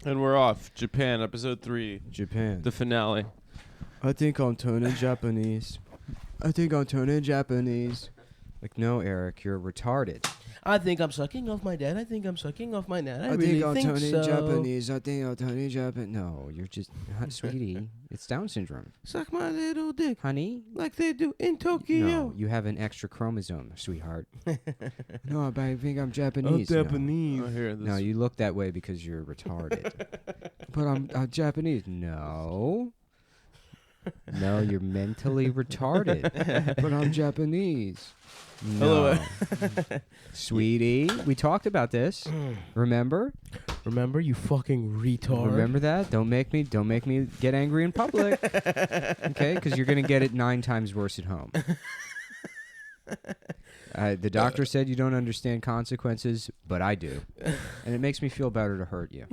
And we're off. Japan, episode 3. Japan. The finale. I think I'm turning Japanese. I think I'm turning Japanese. Like, no, Eric, you're retarded. I think I'm sucking off my dad. I think I'm sucking off my dad. I really think I'm think turning so. Japanese. I think I'm turning Japanese. No, you're just, sweetie. It's Down syndrome. Suck my little dick. Honey? Like they do in Tokyo. No, you have an extra chromosome, sweetheart. No, but I think I'm Japanese. Oh, Japanese. No. Here, No, you look that way because you're retarded. But I'm Japanese. No. No, you're mentally retarded. But I'm Japanese. No. Hello. Sweetie, we talked about this. Remember? Remember, you fucking retard. Remember that? Don't make me get angry in public. Okay? Because you're going to get it 9 times worse at home. The doctor said you don't understand consequences, but I do. And it makes me feel better to hurt you.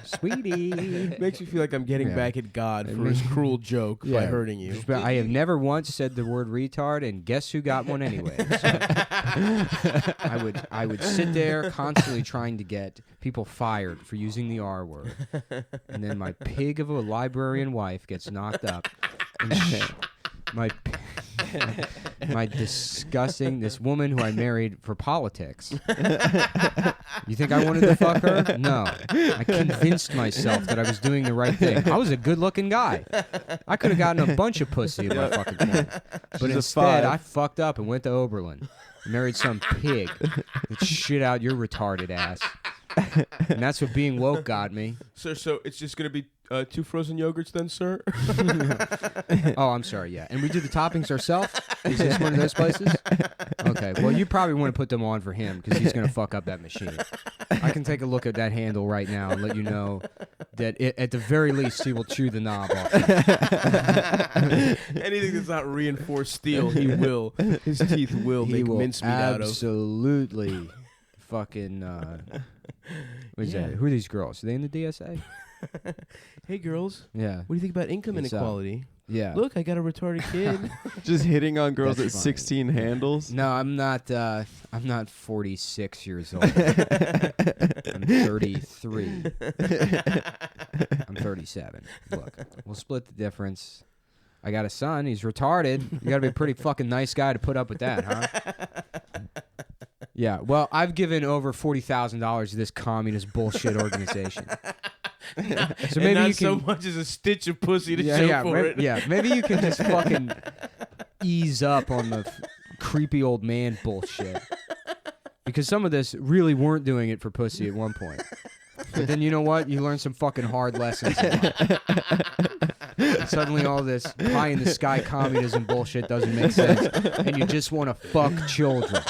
Sweetie. Makes me feel like I'm getting back at God for his cruel joke by hurting you. I have never once said the word retard, and guess who got one anyway? So I would sit there constantly trying to get people fired for using the R word. And then my pig of a librarian wife gets knocked up. And my disgusting, this woman who I married for politics. You think I wanted to fuck her? No. I convinced myself that I was doing the right thing. I was a good-looking guy. I could have gotten a bunch of pussy at my fucking point. But instead, I fucked up and went to Oberlin. Married some pig that shit out your retarded ass. And that's what being woke got me. Sir, so it's just going to be 2 frozen yogurts then, sir? Oh, I'm sorry, yeah. And we do the toppings ourselves? Is this one of those places? Okay, well, you probably want to put them on for him because he's going to fuck up that machine. I can take a look at that handle right now and let you know that at the very least he will chew the knob off. Anything that's not reinforced steel, he will. His teeth will make mincemeat out of. Absolutely fucking... what is that? Who are these girls? Are they in the DSA? Hey, girls. Yeah. What do you think about income inequality? Yeah. Look, I got a retarded kid. Just hitting on girls That's at funny. 16 handles? No, I'm not 46 years old. I'm 33. I'm 37. Look, we'll split the difference. I got a son. He's retarded. You got to be a pretty fucking nice guy to put up with that, huh? Yeah. Well, I've given over $40,000 to this communist bullshit organization. So maybe you can, so much as a stitch of pussy to show for it. Yeah, maybe you can just fucking ease up on the creepy old man bullshit. Because some of this really weren't doing it for pussy at one point. But then you know what? You learn some fucking hard lessons in life. Suddenly all this pie in the sky communism bullshit doesn't make sense. And you just want to fuck children.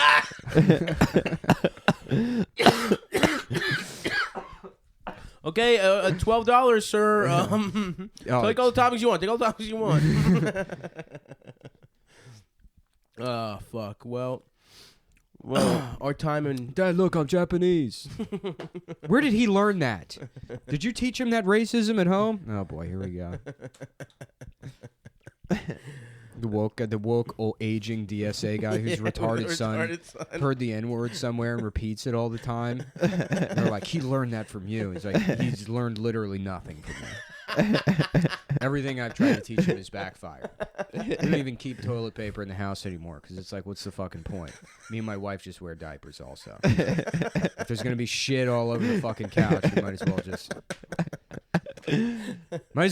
Okay, $12, sir. Take all the toppings you want. Take all the toppings you want. Oh, fuck. Well, our time in... Dad, look, I'm Japanese. Where did he learn that? Did you teach him that racism at home? Oh, boy, here we go. The woke old aging DSA guy whose retarded son heard the N-word somewhere and repeats it all the time. They're like, he learned that from you. He's like, he's learned literally nothing from me. Everything I've tried to teach him is backfired. We don't even keep toilet paper in the house anymore because it's like, what's the fucking point? Me and my wife just wear diapers also. If there's going to be shit all over the fucking couch, we might as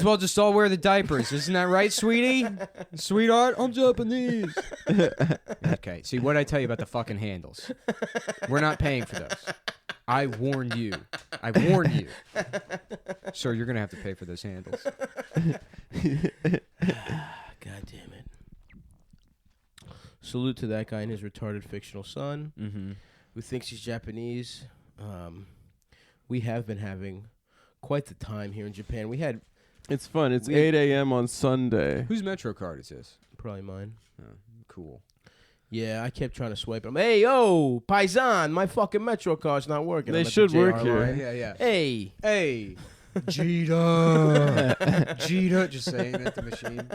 well just all wear the diapers. Isn't that right, sweetie? Sweetheart, I'm Japanese. Okay, see what I tell you about the fucking handles. We're not paying for those. I warned you. Sir, you're going to have to pay for those handles. God damn it. Salute to that guy and his retarded fictional son who thinks he's Japanese. We have been having quite the time here in Japan. It's fun. It's 8 a.m. on Sunday. Whose Metro card is this? Probably mine. Oh, cool. Yeah, I kept trying to swipe it. Hey, yo, Paisan, my fucking Metro card's not working. They should work here. Yeah. Hey. Jita. Jita. Just saying at the machine.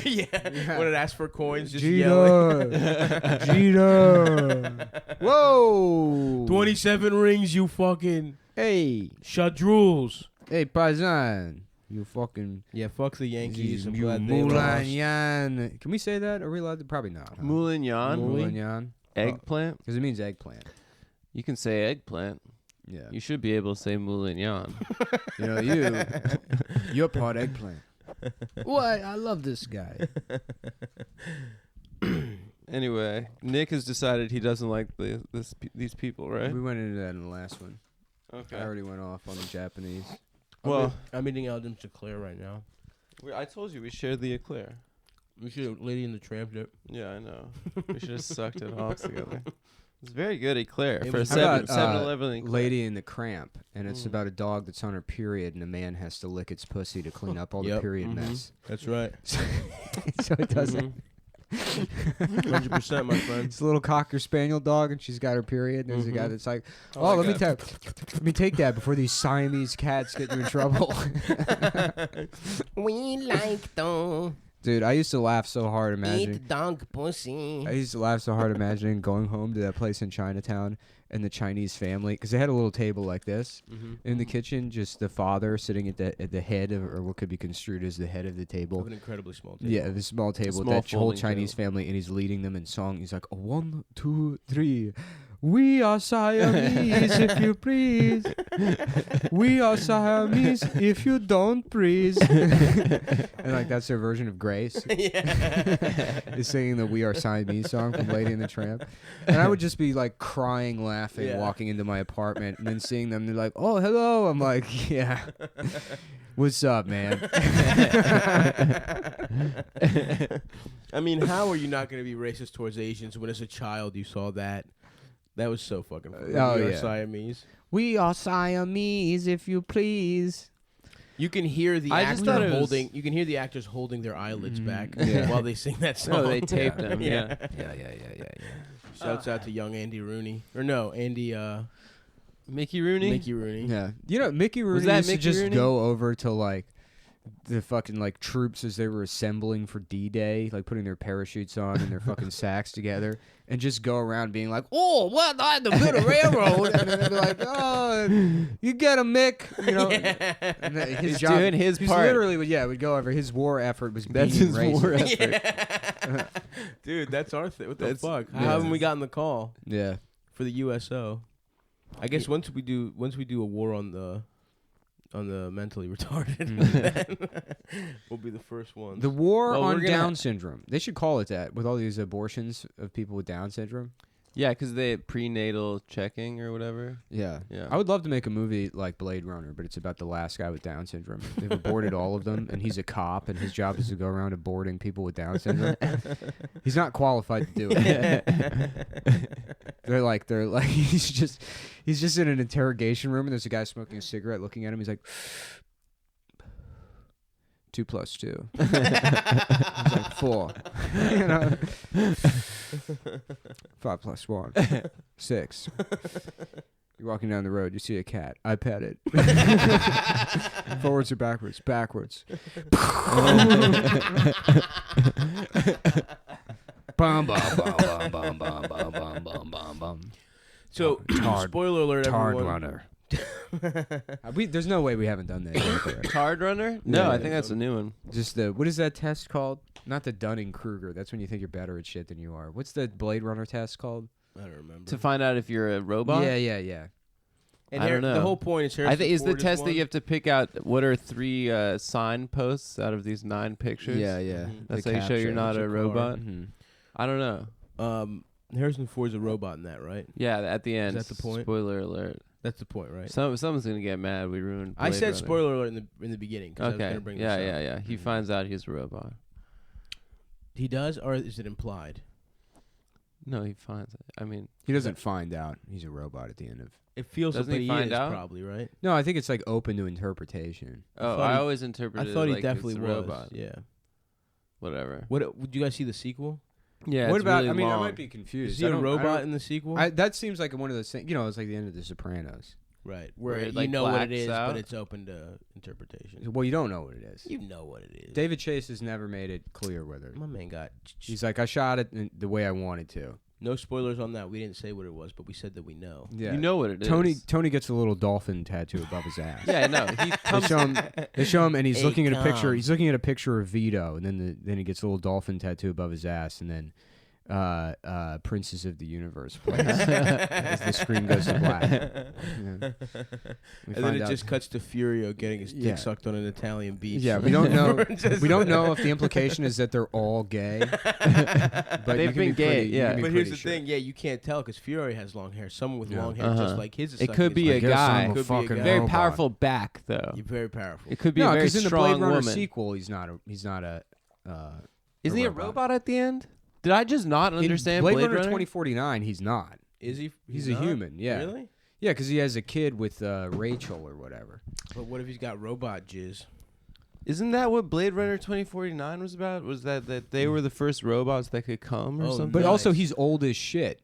Yeah. When it asks for coins, just Jita. yelling. Jita. Whoa. 27 rings, you fucking... Hey, Shadrules. hey, Paisan. You fucking... Yeah, fuck the Yankees. I'm You glad they Moulin lost. Yan. Can we say that? Are we allowed to? Probably not. Huh? Moulin Yan? Moulin Yan. Eggplant? Because it means eggplant. You can say eggplant. Yeah. You should be able to say Moulin Yan. You know, you're part eggplant. What? I love this guy. Anyway, Nick has decided he doesn't like these people, right? We went into that in the last one. Okay. I already went off on the Japanese. Well, I'm eating Eldon's eclair right now. I told you we shared the eclair. We should have Lady in the Tramp dip. Yeah, I know. We should have sucked it off together. It's very good eclair It for a was- How about, 7-Eleven eclair. Lady in the Cramp, and it's about a dog that's on her period, and a man has to lick its pussy to clean up all the Yep. period mess. That's right. So it doesn't. 100%, my friend. It's a little cocker spaniel dog, and she's got her period. And there's a guy that's like, "Oh, let me take that before these Siamese cats get you in trouble." We like to Dude, I used to laugh so hard imagining. eat dog pussy. I used to laugh so hard imagining going home to that place in Chinatown and the Chinese family, because they had a little table like this in the kitchen, just the father sitting at the head of, or what could be construed as the head of the table. An incredibly small table. Yeah, the small table, small that whole folding Chinese table. family, and he's leading them in song. He's like, 1, 2, 3. We are Siamese, if you please. We are Siamese, if you don't please. And like that's their version of Grace. Is singing the "We Are Siamese" song from Lady and the Tramp. And I would just be like crying, laughing, walking into my apartment, and then seeing them. They're like, "Oh, hello." I'm like, "Yeah, what's up, man?" I mean, how are you not going to be racist towards Asians when as a child you saw that? That was so fucking funny. Oh, We are yeah. Siamese. We are Siamese, if you please. You can hear the I just thought actor it was- holding. You can hear the actors holding their eyelids back Yeah. while they sing that song. No, they taped them. Yeah. Yeah. Shouts out to young Andy Rooney, or no, Andy Mickey Rooney. Mickey Rooney. Yeah. You know, Mickey Rooney that used Mickey to just Rooney? go over to like the fucking like troops as they were assembling for D-Day, like putting their parachutes on and their fucking sacks together, and just go around being like, "Oh, well, I had to build a railroad," and then they'd be like, "Oh, you get him, Mick," you know. And then his He's job, doing his he's part. literally would go over. His war effort was That's being his racist. war effort. Dude, that's our thing. What the That's- fuck? yeah. How haven't we gotten the call Yeah. for the USO? I guess once we do a war on the mentally retarded, we'll be the first ones. The war Well, on we're gonna Down syndrome. They should call it that with all these abortions of people with Down syndrome. Yeah, because they prenatal checking or whatever. Yeah. Yeah. I would love to make a movie like Blade Runner, but it's about the last guy with Down syndrome. They've aborted all of them, and he's a cop, and his job is to go around aborting people with Down syndrome. He's not qualified to do it. They're like he's just in an interrogation room, and there's a guy smoking a cigarette looking at him. He's like, 2 + 2. He's like 4. You know? 5 + 1. 6. You're walking down the road, you see a cat. I pet it. Forwards or backwards? Backwards. Bum, bum, bum, bum, bum, bum, bum, bum, bum, bum, bum. So, spoiler alert, Tard everyone. runner. There's no way we haven't done that yet. Tard Runner? No, Yeah. I think that's a new one. Just what is that test called? Not the Dunning-Kruger. That's when you think you're better at shit than you are. What's the Blade Runner test called? I don't remember. To find out if you're a robot? Yeah. And I don't know. The whole point is I think it's the Ford test that one. you have to pick out what are 3 signposts out of these 9 pictures. Yeah. That's The how you show you're captcha. not It's a a car. robot. Mm-hmm. I don't know. Harrison Ford's a robot in that, right? Yeah, at the end. that the point? Spoiler alert. That's the point, right? Someone's gonna get mad. We ruined. I Blade said Runner. spoiler alert in the beginning. 'Cause I was Okay. gonna bring Yeah. this up. He finds out he's a robot. He does, or is it implied? No, he finds it. I mean, He doesn't find out he's a robot at the end of. It feels Doesn't like he he find is out? probably, right? No, I think it's like open to interpretation. oh, thought I he- always I interpreted. thought it he like definitely it's a was. robot. Yeah. Whatever. What? Would you guys see the sequel? Yeah. What it's about? really I mean, long. I might be confused. Is he I a don't- I robot don't- in the sequel? that seems like one of those things. You know, it's like the end of The Sopranos. right. Where Where it, you like, know what it blacks is, out? but it's open to interpretation. Well, you don't know what it is. You know what it is. David Chase has never made it clear whether My man got. he's like, I shot it the way I wanted to, No spoilers on that. We didn't say what it was, but we said that we know. Yeah. You know what it is. Tony gets a little dolphin tattoo above his ass. Yeah, I know. He comes. They show him, and he's Hey, looking at a picture. Tom. He's looking at a picture of Vito, and then he gets a little dolphin tattoo above his ass, and then Princess of the Universe plays as the screen goes to black. Yeah. And then it just cuts to Furio getting his dick sucked on an Italian beach. Yeah, we don't know. We don't know if the implication is that they're all gay. But They've been gay, yeah. But here's the thing, you can't tell because Fury has long hair. Someone with long hair, just like his. It could be a guy. It could be a guy. Very powerful back, though. You're very powerful. It could be a very in the strong Blade Runner woman. sequel, he's not a. Isn't he a robot at the end? Did I just not understand in Blade Runner Runner 2049? He's not. Is he? He's a human. Yeah. Really? Yeah, because he has a kid with Rachel or whatever. But what if he's got robot jizz? Isn't that what Blade Runner 2049 was about? Was that they were the first robots that could come or something? But also, he's old as shit.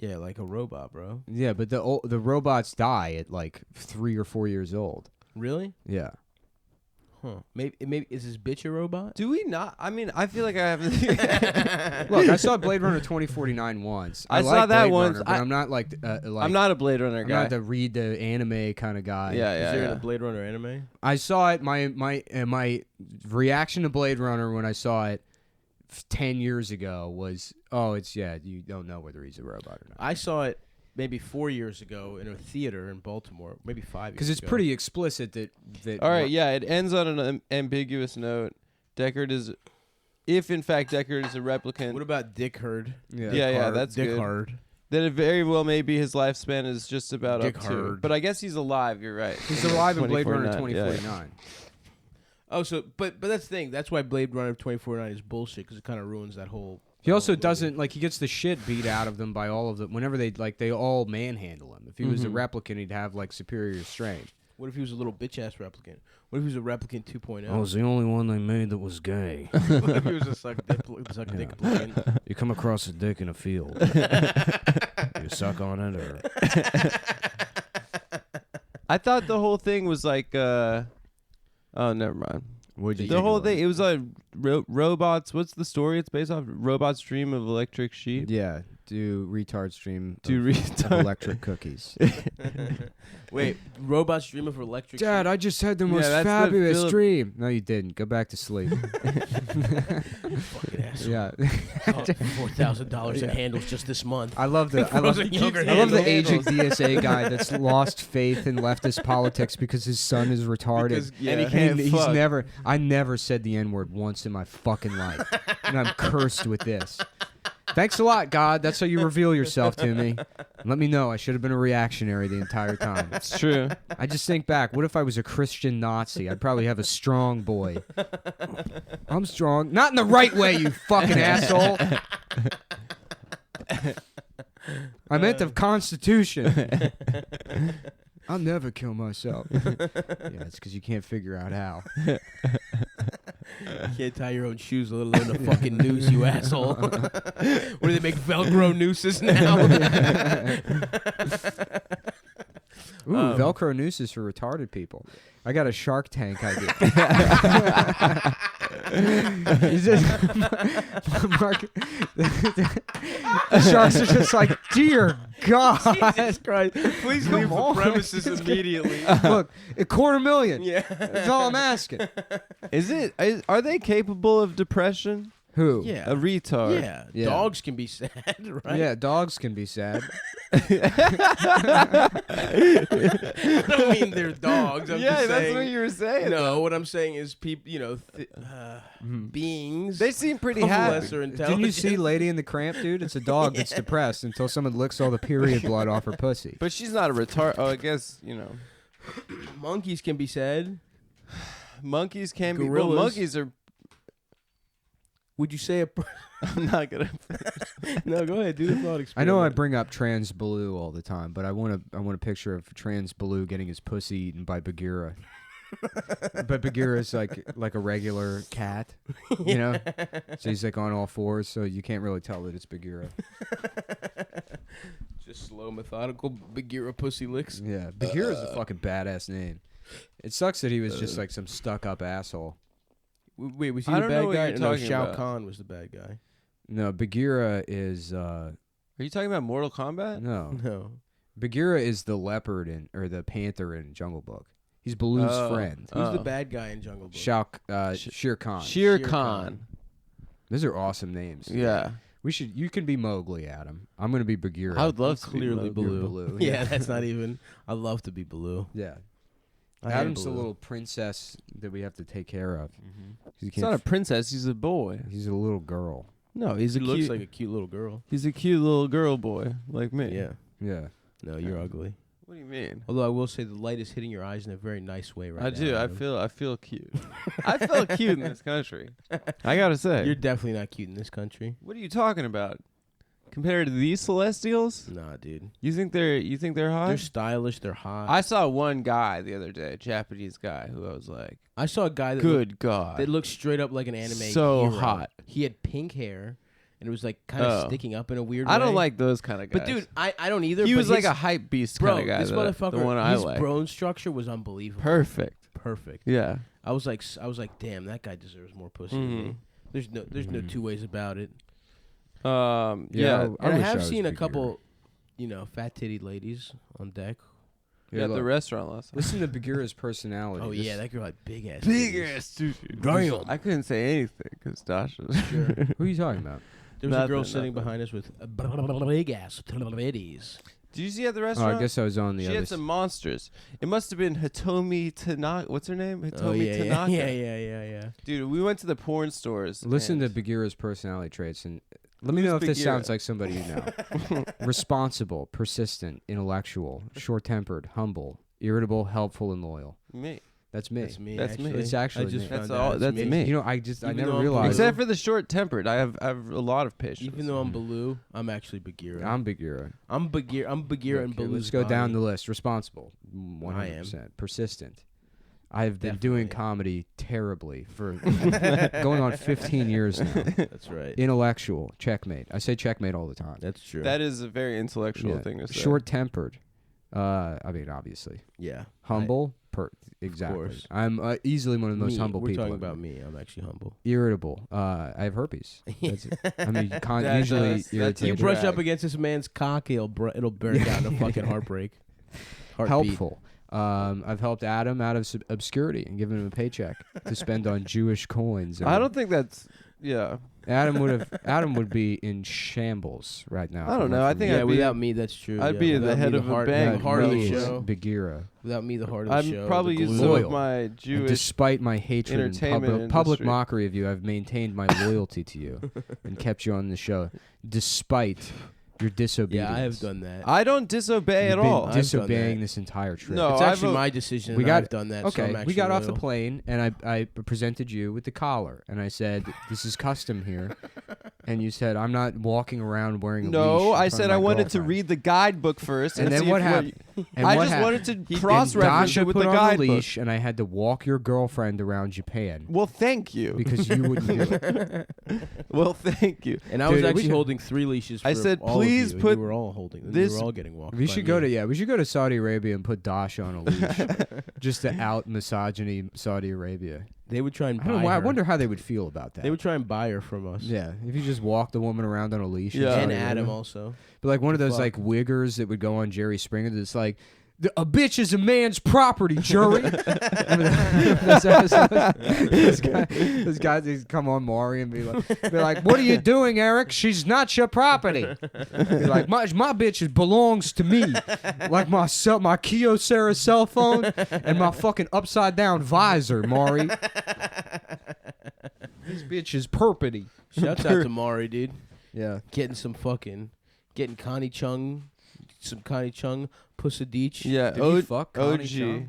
Yeah, like a robot, bro. Yeah, but the robots die at like 3 or 4 years old. Really? Yeah. Huh. Maybe is this bitch a robot? Do we not? I mean, I feel like I haven't. Look, I saw Blade Runner 2049 once. I like saw that Blade once. Runner, but I'm not like I'm not a Blade Runner I'm guy. not the read the anime kind of guy. Yeah, Is there a Blade Runner anime? I saw it. My reaction to Blade Runner when I saw it 10 years ago was, you don't know whether he's a robot or not. I saw it maybe 4 years ago in a theater in Baltimore, maybe 5 years ago. Because it's pretty explicit that. All right, yeah, it ends on an ambiguous note. Deckard is, if in fact Deckard is a replicant. What about Dick Herd? Yeah, that's Dick good. Hard. Then it very well may be his lifespan is just about Dick up to. Hard. But I guess he's alive. You're right. He's alive in Blade Runner 2049. 2049. Oh, so but that's the thing. That's why Blade Runner 2049 is bullshit because it kind of ruins that whole. He also doesn't he gets the shit beat out of them by all of them whenever they all manhandle him. If he was a replicant, he'd have like superior strength. What if he was a little bitch ass replicant? What if he was a replicant 2.0? I was the only one they made that was gay. What if he was a suck dick replicant? You come across a dick in a field. You suck on it, or I thought the whole thing was like. Oh, never mind. The whole thing, it was like robots. What's the story it's based off? Robots dream of electric sheep. Yeah, do retards dream of electric cookies. Wait, robots dream of electric sheep? Dad, I just had the most that's the fabulous Philip- dream. No, you didn't. Go back to sleep. Fucking asshole. Yeah. $4,000 in handles just this month. I love the Frozen yogurt I love the handles. aging DSA guy that's lost faith in leftist politics because his son is retarded. Because, yeah. And he can't he's fuck. I never said the N-word once in my fucking life. And I'm cursed with this. Thanks a lot, God. That's how you reveal yourself to me. Let me know. I should have been a reactionary the entire time. It's true. I just think back. What if I was a Christian Nazi? I'd probably have a strong boy. I'm strong. Not in the right way, you fucking asshole. I meant the Constitution. I'll never kill myself. Yeah, it's because you can't figure out how. You can't tie your own shoes, let alone a fucking noose, you asshole. What do they make Velcro nooses now? Ooh, Velcro nooses for retarded people. I got a Shark Tank idea. The sharks are just like, dear God. Jesus Christ. Please leave the premises immediately. Look, $250,000. Yeah. That's all I'm asking. Are they capable of depression? Who? Yeah. A retard. Yeah. Dogs can be sad, right? Yeah, dogs can be sad. I don't mean they're dogs. I'm just that's saying, what you were saying. No, what I'm saying is people, beings. They seem pretty of happy. lesser Didn't you intelligence. see Lady in the Cramp, dude? It's a dog that's depressed until someone licks all the period blood off her pussy. But she's not a retard. Oh, I guess, Monkeys can be sad. monkeys can be. Gorillas. Well, monkeys are. Would you say I'm not going to. No, go ahead. Do the thought experiment. I know I bring up Trans Blue all the time, but I want a picture of Trans Blue getting his pussy eaten by Bagheera. But Bagheera's like a regular cat, you know? So he's like on all fours, so you can't really tell that it's Bagheera. Just slow, methodical Bagheera pussy licks. Yeah, Bagheera's a fucking badass name. It sucks that he was just like some stuck-up asshole. Wait, was he I the don't know bad what guy? you're No, talking Shao about. Kahn was the bad guy. No, Bagheera is Are you talking about Mortal Kombat? No. No. Bagheera is the leopard or the panther in Jungle Book. He's Baloo's friend. Who's the bad guy in Jungle Book? Shere Khan. Shere Khan. Those are awesome names. Yeah. You can be Mowgli, Adam. I'm gonna be Bagheera. I would love to clearly be Baloo. Yeah, that's not even. I'd love to be Baloo. Yeah. I Adam's am the Baloo. little princess that we have to take care of. He's not a princess. He's a boy. He's a little girl. No, he looks like a cute little girl. He's a cute little girl boy like me. Yeah. Yeah. No, you're ugly. What do you mean? Although I will say the light is hitting your eyes in a very nice way right now. I do. Adam. I feel cute. I feel cute in this country. I gotta say. You're definitely not cute in this country. What are you talking about? Compared to these Celestials? Nah, dude. You think they're hot? They're stylish. They're hot. I saw one guy the other day, Japanese guy, who I was like, I saw a guy that good God. that looked straight up like an anime So hero. hot. He had pink hair, and it was like kind of sticking up in a weird way. I don't like those kind of guys. But dude, I don't either. He but was like his- a hype beast bro, kind of guy. this motherfucker. The one I his like. bone structure was unbelievable. Perfect. Perfect. Yeah. I was like, damn, that guy deserves more pussy than me. There's no two ways about it. Yeah. And I wish have was seen a Bagheera. couple, fat titted ladies on deck. We at the look, restaurant last time. Listen to Bagheera's personality. Oh This- yeah, that girl had big ass. Big titties. ass dude. Damn. I couldn't say anything because Dasha. Sure. Who are you talking about? There was a girl Nothing, sitting nothing. behind us with big ass titties. Did you see at the Oh, restaurant? I guess I was on the she other. had some monsters. It must have been Hitomi Tanaka. What's her name? Hitomi yeah, Tanaka. yeah. Dude, we went to the porn stores. Listen to and Bagheera's personality traits and let me Who's know if this Bagheera? sounds like somebody you know. Responsible, persistent, intellectual, short-tempered, humble, irritable, helpful, and loyal. me. That's me. That's me. That's me. actually. It's actually I just me. found That's out all- it's that's me. You know, I Even never though I'm realized. Except for the short-tempered, I have a lot of patience. Even though I'm Baloo, I'm actually Bagheera. I'm Bagheera. I'm Bagheera and Okay, Baloo's let's go down the body. list. Responsible, 100%. Persistent. I've been doing Definitely. comedy terribly for going on 15 years now. That's right. Intellectual, checkmate. I say checkmate all the time. That's true. That is a very intellectual Yeah. thing to say. Short-tempered. I mean, obviously. yeah. Humble. Exactly. course. I'm easily one of the most Me. humble We're people. talking I've about met. me. I'm actually humble. Irritable. I have herpes. That's it. I mean, That usually does- that's irritated. You a brush drag. up against this man's cock, it'll burn down to fucking heartbreak. Heartbeat. Helpful. I've helped Adam out of obscurity and given him a paycheck to spend on Jewish coins. I don't think that's. Yeah. Adam would be in shambles right now. I if don't it know. weren't I for think me. Yeah, I'd be- without me, that's true. I'd yeah. be the Without me, head of a heart, bang. the heart of the Knows show. Bagheera. Without me, the heart of the I'm show. probably the used glue. some Loyal. of my And Jewish. despite my hatred and entertainment public industry. mockery of you, I've maintained my loyalty to you and kept you on the show, despite your disobedience. Yeah, I have done that. I don't disobey You've at been all. I've done disobeying that. this entire trip. No, it's I've actually a- my decision. We and got- I've done that. so Okay, I'm we actually got off the loyal. plane, and I presented you with the collar, and I said, "This is custom here," and you said, "I'm not walking around wearing a leash." No, in I front of said my I wanted to girlfriend." read the guidebook first. And And then see what if happened? And I what just happened? wanted to And cross-reference Dasha it with put the on the guidebook. leash, and I had to walk your girlfriend around Japan Well, thank you. because you wouldn't do it. Well, thank you. And I was Dude, we actually should- holding 3 leases. For I said, all please of you, put and you were all holding. And this- You were all getting walked. We by should me. go to we should go to Saudi Arabia and put Dasha on a leash just to out misogyny Saudi Arabia. They would try and I buy don't know why. I her. wonder how they would feel about that. They would try and buy her from us. Yeah, if you just walked a woman around on a leash. in Yeah. Saudi And Arabia. Adam also. But like one of those Fuck. like wiggers that would go on Jerry Springer that's like, a bitch is a man's property, jury. Those guys they'd come on Maury and be like, what are you doing, Eric? She's not your property. Be like, my bitch belongs to me. Like my Kyocera cell phone and my fucking upside down visor, Maury. This bitch is property. Shouts out to Mari, dude. Yeah. Getting Connie Chung, some Connie Chung, Pussa Deech. Yeah, Did he fuck Connie OG. Chung?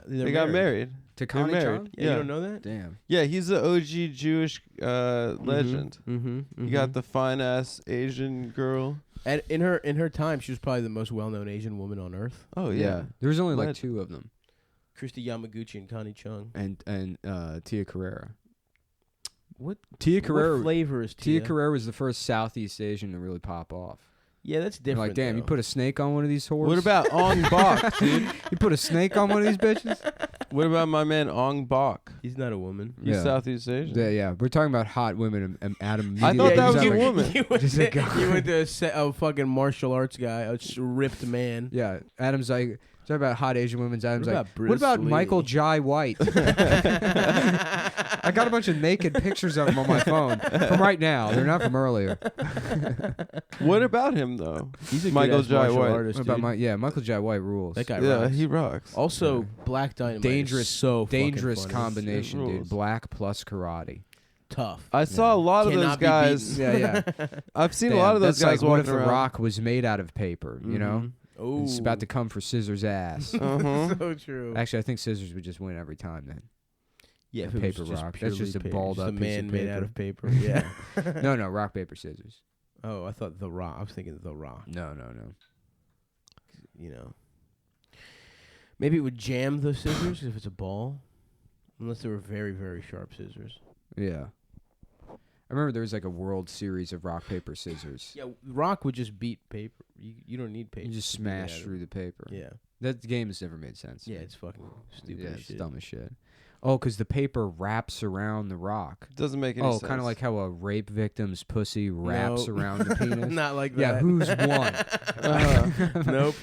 They're They got married. To They're Connie married. Chung? Yeah, you don't know that? Damn. Yeah, he's the OG Jewish legend. Mm-hmm. You got the fine ass Asian girl. And in her time, she was probably the most well-known Asian woman on earth. Oh Yeah. yeah. There was only like What? 2 of them. Christy Yamaguchi and Connie Chung. And Tia Carrera. What? Tia What Carrera. flavor is Tia Tia? Carrera was the first Southeast Asian to really pop off. Yeah, that's You're different. like, damn, you though. put a snake on one of these whores? What about Ong Bak, dude? You put a snake on one of these bitches? What about my man Ong Bak? He's not a woman. He's Southeast Asian. Yeah, we're talking about hot women, and Adam. I thought that was a like, woman. You went to a fucking martial arts guy, a ripped man. Yeah, Adam's like. Talking about hot Asian women. Adam's What like, about what about Bruce Lee? Michael Jai White? I got a bunch of naked pictures of him on my phone from right now. They're not from earlier. What about him though? He's a Michael good-ass Jai martial White. artist, What about dude. Michael Jai White rules. That guy Yeah, rocks. he rocks. Also, Black Dynamite. dangerous, is so dangerous fucking funny. combination, It dude. rules. Black plus karate. Tough. I saw a lot of those Cannot be guys. beaten. Yeah. I've seen a Damn, lot of those that's guys like, what walking if The around. Rock was made out of paper? You know, Mhm. Oh, he's about to come for Scissors' ass. Uh-huh. So true. Actually, I think Scissors would just win every time. Then Yeah, a if it was paper just rock. That's purely just a paper, balled just up a piece man of made out paper. of paper. Yeah. no, rock paper scissors. Oh, I thought The Rock. I was thinking The Rock. No. You know, maybe it would jam the scissors if it's a ball, unless they were very, very sharp scissors. Yeah. I remember there was like a World Series of rock paper scissors. Yeah, Rock would just beat paper. You don't need paper. You just to beat it smash out of through the paper. it. Yeah. That game has never made sense. Yeah, it's fucking stupid Yeah, as it's shit. dumb as shit. Oh, because the paper wraps around the rock. Doesn't make any Oh, sense. kind of like how a rape victim's pussy wraps Nope. around the penis. Not like Yeah, that. who's won? Nope.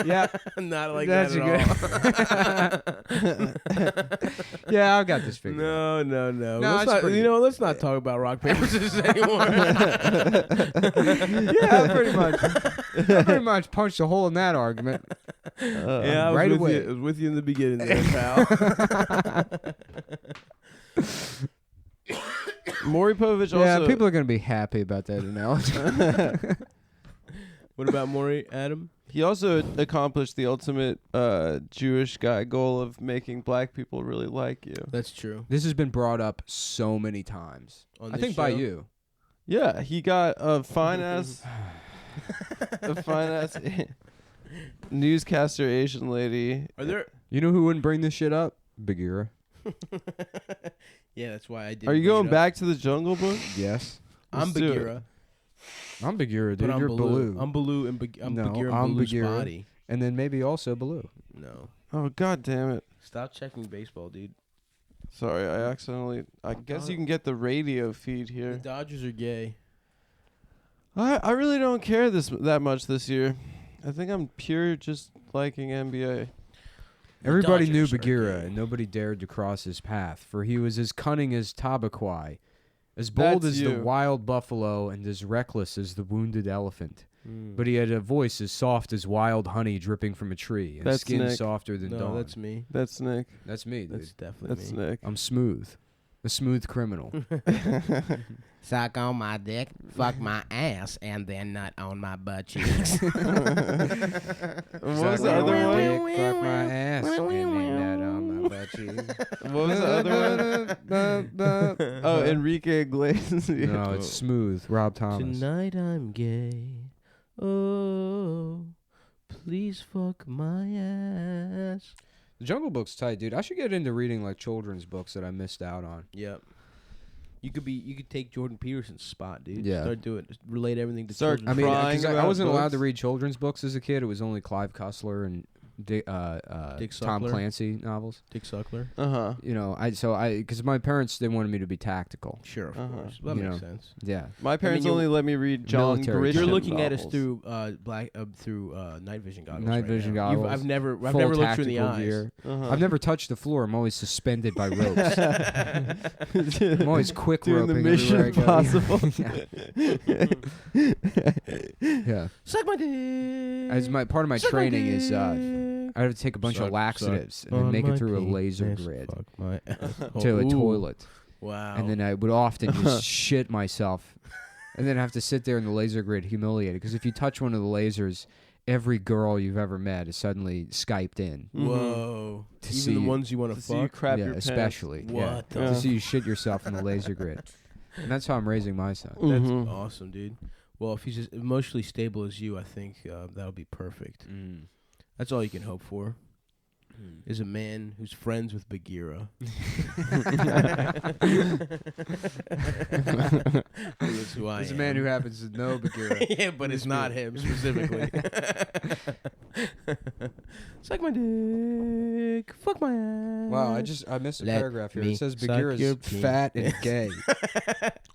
Yeah, Not like that's that at all. yeah, I've got this figured out. No. No, Let's it's not, pretty let's not talk about rock paper scissors anymore. Yeah, pretty much. I pretty much punched a hole in that argument. Yeah, I was right with away. You, I was with you in the beginning there, pal. Maury Povich also. Yeah, people are gonna be happy about that analogy. What about Maury, Adam? He also accomplished the ultimate Jewish guy goal of making black people really like you. That's true. This has been brought up so many times. On I this think by show? you. Yeah, he got a fine ass newscaster Asian lady. Are there? You know who wouldn't bring this shit up? Bagheera. Yeah, that's why I did. Are you going back to the Jungle Book? Yes. I'm Let's do it. Bagheera. I'm Bagheera, dude. But I'm You're Baloo. Baloo. I'm Baloo and I'm No, Bagheera I'm and Baloo's Bagheera. body. And then maybe also Baloo. No. Oh, god damn it. Stop checking baseball, dude. Sorry, I accidentally. I guess you can get the radio feed The here. Dodgers are gay. I really don't care that much this year. I think I'm pure just liking NBA. Everybody knew Dodgers are Bagheera, gay. and nobody dared to cross his path, for he was as cunning as Tabaquai, as bold That's as you. the wild buffalo, and as reckless as the wounded elephant. Mm. But he had a voice as soft as wild honey dripping from a tree, and That's skin Nick. softer than No, dawn. that's me. That's Nick. That's me, dude. That's definitely That's me. Nick. I'm smooth. A smooth criminal. Suck on my dick, fuck my ass, and then nut on my butt cheeks. What was Suck the on other my one? dick, fuck my ass, and then that on my butt cheeks. What was the other one? Oh, Enrique Iglesias. No, it's smooth. Rob Thomas. Tonight I'm gay. Oh, please fuck my ass. The Jungle Book's tight, dude. I should get into reading like children's books that I missed out on. Yep. You could take Jordan Peterson's spot, dude. Yeah. Start doing it. Just relate everything to Start children's I mean, Crying 'cause I about wasn't allowed books. to read children's books as a kid. It was only Clive Cussler and Dick Tom Suckler. Clancy novels. Dick Suckler. Uh-huh. You know, because my parents, they wanted me to be tactical. Sure, of Uh-huh. course. That You makes know. sense. Yeah. My parents you- only let me read John Military Grisham You're Shit looking at us novels. through night vision goggles. Night right vision now. goggles. I've never Full looked you in the tactical eyes. gear. Uh-huh. I've never touched the floor. I'm always suspended by ropes. I'm always quick Doing the roping Mission everywhere I go. Impossible. Yeah. Suck my dick. As my part of my Suck my training is dick. I have to take a bunch of Suck, laxatives and on then make my it through a penis, laser grid fuck my to a Ooh. toilet. Wow. And then I would often just shit myself and then have to sit there in the laser grid humiliated. Because if you touch one of the lasers, every girl you've ever met is suddenly Skyped in. Whoa. To Even see the you- ones you want To to see you fuck. crap yeah, your pants. especially. Yeah. What the Yeah. To see you shit yourself in the laser grid. And that's how I'm raising my son. That's Mhm. awesome, dude. Well, if he's as emotionally stable as you, I think that'll be perfect. That's all you can hope for. Is a man who's friends with Bagheera. That's who I There's a am. man who happens to know Bagheera. Yeah, but it's not him specifically. Suck my dick. Fuck my ass. Wow, I missed a Let paragraph here. me It says suck Bagheera's your fat and gay.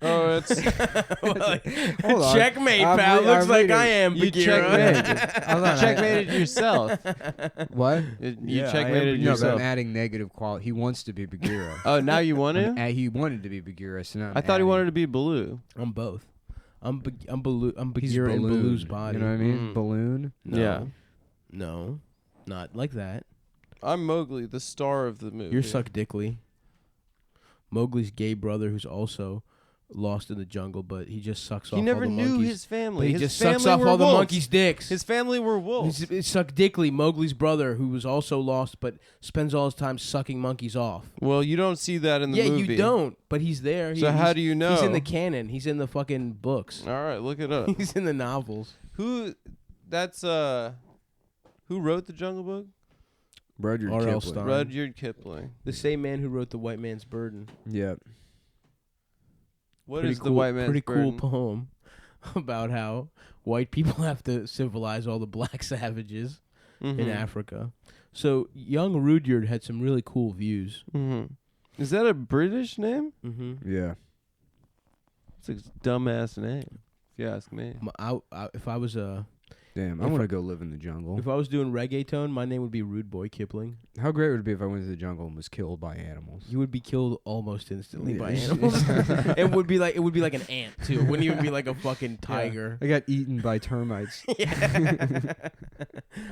Oh, it's Hold on. Checkmate, I'm pal. re- Looks I'm like reading. I am. you Bagheera. checkmated. Hold on, Checkmated yourself. What? You Yeah, I checkmated am. No, but yourself. I'm adding negative quality. He wants to be Bagheera. Oh, now you want to? He wanted to be Bagheera, so now I thought he wanted to be Baloo. I'm both. I'm He's Bagheera in Balloon. Baloo's body. You know what I mean? Mm. Balloon. No. Yeah. No. Not like that. I'm Mowgli, the star of the movie. You're Suck Dickly. Mowgli's gay brother who's also lost in the jungle, but he just sucks off He never all the knew monkeys. his But family. he His just family sucks off were all the wolves. monkeys' dicks. His family were wolves. It's Suck Dickly, Mowgli's brother, who was also lost, but spends all his time sucking monkeys off. Well, you don't see that in the Yeah, movie. you don't, but he's there. So how do you know? He's in the canon. He's in the fucking books. All right, look it up. He's in the novels. That's who wrote the Jungle Book? Rudyard R.L. Kipling. Stein. Rudyard Kipling. The same man who wrote The White Man's Burden. Yep. What Pretty is cool, the White Man's Pretty Burden? cool poem about how white people have to civilize all the black savages in Mhm. Africa. So young Rudyard had some really cool views. Mhm. Is that a British name? Mm-hmm. Yeah. It's a dumbass name, if you ask me. If I was Damn, I If want I- to go live in the jungle. if I was doing reggaeton, my name would be Rude Boy Kipling. How great would it be if I went to the jungle and was killed by animals? You would be killed almost instantly by Yeah. animals. It would be like an ant too. It wouldn't even be like a fucking tiger. I got eaten by termites. I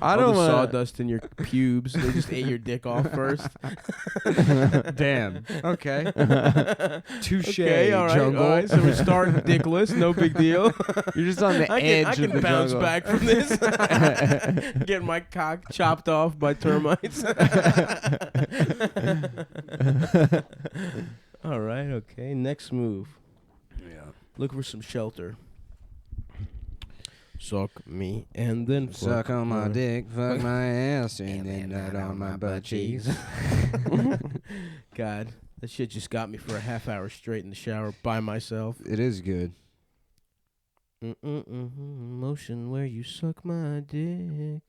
All don't the want sawdust in your pubes. They just ate your dick off first. Damn. Okay. Touche, Okay, all right, jungle. all right. So we're starting dickless. No big deal. You're just on the I edge can of the bounce jungle. back from this. Getting my cock chopped off by termites. All right. Okay. Next move. Yeah. Look for some shelter. Suck me and then Suck on my her. dick, fuck my ass, and then nut on my butt cheeks. God, that shit just got me for a half hour straight in the shower by myself. It is good. Motion where you suck my dick.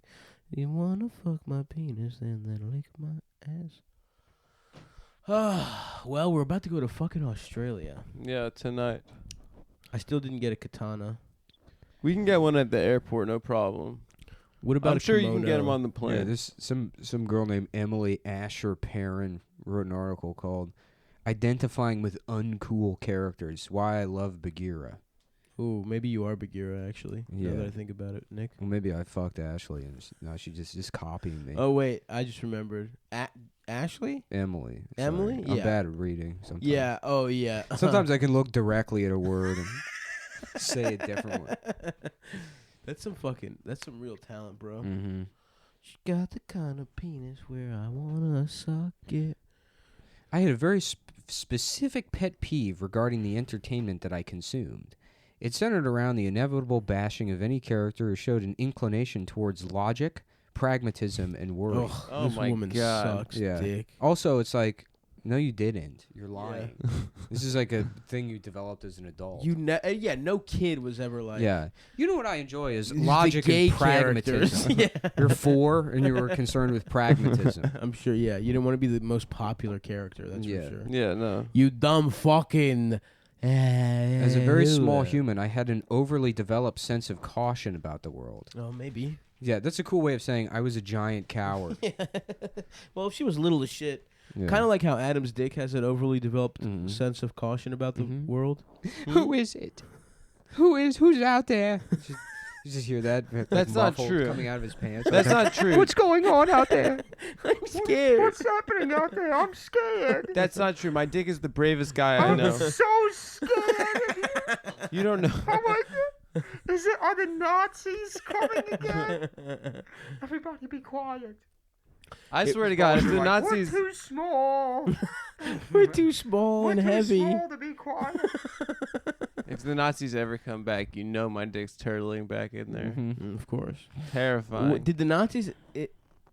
You wanna fuck my penis and then lick my ass. Well, we're about to go to fucking Australia. Yeah, tonight. I still didn't get a katana. We can get one at the airport, no problem. What about I'm a sure you can kimono? get them on the plane. Yeah, this some girl named Emily Asher Perrin wrote an article called "Identifying with Uncool Characters: Why I Love Bagheera." Ooh, maybe you are Bagheera, actually. Yeah. Now that I think about it, Nick. Well, maybe I fucked Ashley, and now she just copying me. Oh, wait. I just remembered. Ashley? Emily. Emily? Sorry. I'm Yeah. bad at reading. Sometimes. Yeah. Oh, yeah. Sometimes I can look directly at a word and say it differently. That's some real talent, bro. Mm-hmm. She got the kind of penis where I wanna suck it. I had a very specific pet peeve regarding the entertainment that I consumed. It centered around the inevitable bashing of any character who showed an inclination towards logic, pragmatism, and worry. Ugh, Oh this my woman God. sucks Yeah. dick. Also, it's like, no, you didn't. You're lying. This is like a thing you developed as an adult. No kid was ever like Yeah. You know what I enjoy is the logic gay and pragmatism. characters. Yeah. You're 4 and you were concerned with pragmatism. I'm sure. Yeah, you didn't want to be the most popular character. That's Yeah. for sure. Yeah, no. You dumb fucking. As a very small human, I had an overly developed sense of caution about the world. Oh, maybe. Yeah, that's a cool way of saying I was a giant coward. Well, if she was little as shit, Yeah. kind of like how Adam's dick has an overly developed Mhm. sense of caution about the Mhm. world. Who is it? Who's out there? You just hear that. That's not muffled true. Coming out of his pants. That's not true. What's going on out there? I'm scared. What's happening out there? I'm scared. That's not true. My dick is the bravest guy I know. so scared. You don't know. Oh my God. Are the Nazis coming again? Everybody be quiet. I swear to God, if the Nazis... We're too small. We're too small and heavy. to be quiet. If the Nazis ever come back, you know my dick's turtling back in there. Of course. Terrifying. Did the Nazis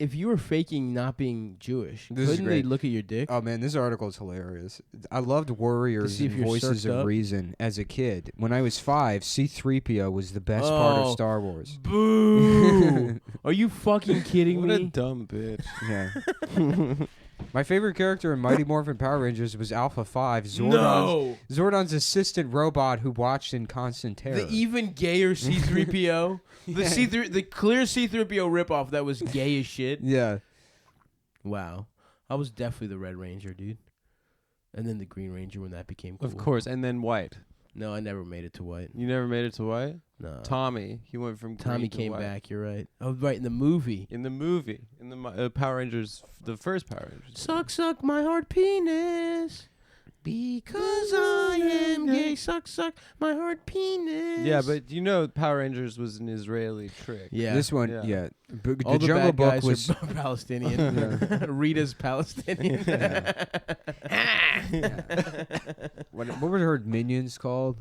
if you were faking not being Jewish, This is couldn't they great. look at your dick? Oh man, this article is hilarious. I loved Warriors see and if you're Voices circed of up. Reason as a kid. When I was 5, C-3PO was the best part of Oh. Star Wars. Boo! Are you fucking kidding What a me? dumb bitch. Yeah. My favorite character in Mighty Morphin Power Rangers was Alpha 5, No! Zordon's assistant robot who watched in constant terror. The even gayer C-3PO? The clear C-3PO ripoff that was gay as shit? Yeah. Wow. I was definitely the Red Ranger, dude. And then the Green Ranger when that became cool. Of course, and then white. No, I never made it to white. You never made it to white? No. Tommy, he went from green Tommy to came white. back, you're right. Oh, right, in the movie. In the movie, in the Power Rangers, the first Power Rangers. Suck my hard penis. Because I am gay. Suck my hard penis. Yeah, but you know Power Rangers was an Israeli trick. Yeah. This one, Yeah. yeah. All The the Jungle bad Book guys was... are Palestinian. Rita's Palestinian. What were her minions called?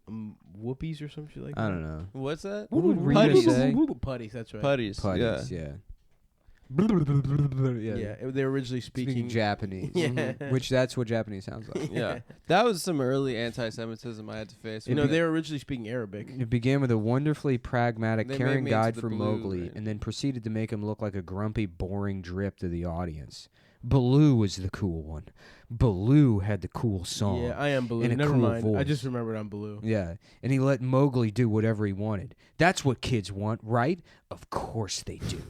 Whoopies or some shit like that. I don't know. What's that? What would Rita Putties. say? Putties, that's right. Putties. Putties, Yeah. yeah. Yeah, they're originally Speaking speaking. Japanese. Yeah. Which that's what Japanese sounds like. Yeah. That was some early anti-Semitism I had to face. You know, they were originally speaking Arabic. It began with a wonderfully pragmatic, They caring made me guide into the for blue Mowgli, ranger. and then proceeded to make him look like a grumpy, boring drip to the audience. Baloo was the cool one. Baloo had the cool song. Yeah, I am Baloo. in a Never cool mind. I voice. just remembered I'm Baloo. Yeah, and he let Mowgli do whatever he wanted. That's what kids want, right? Of course they do.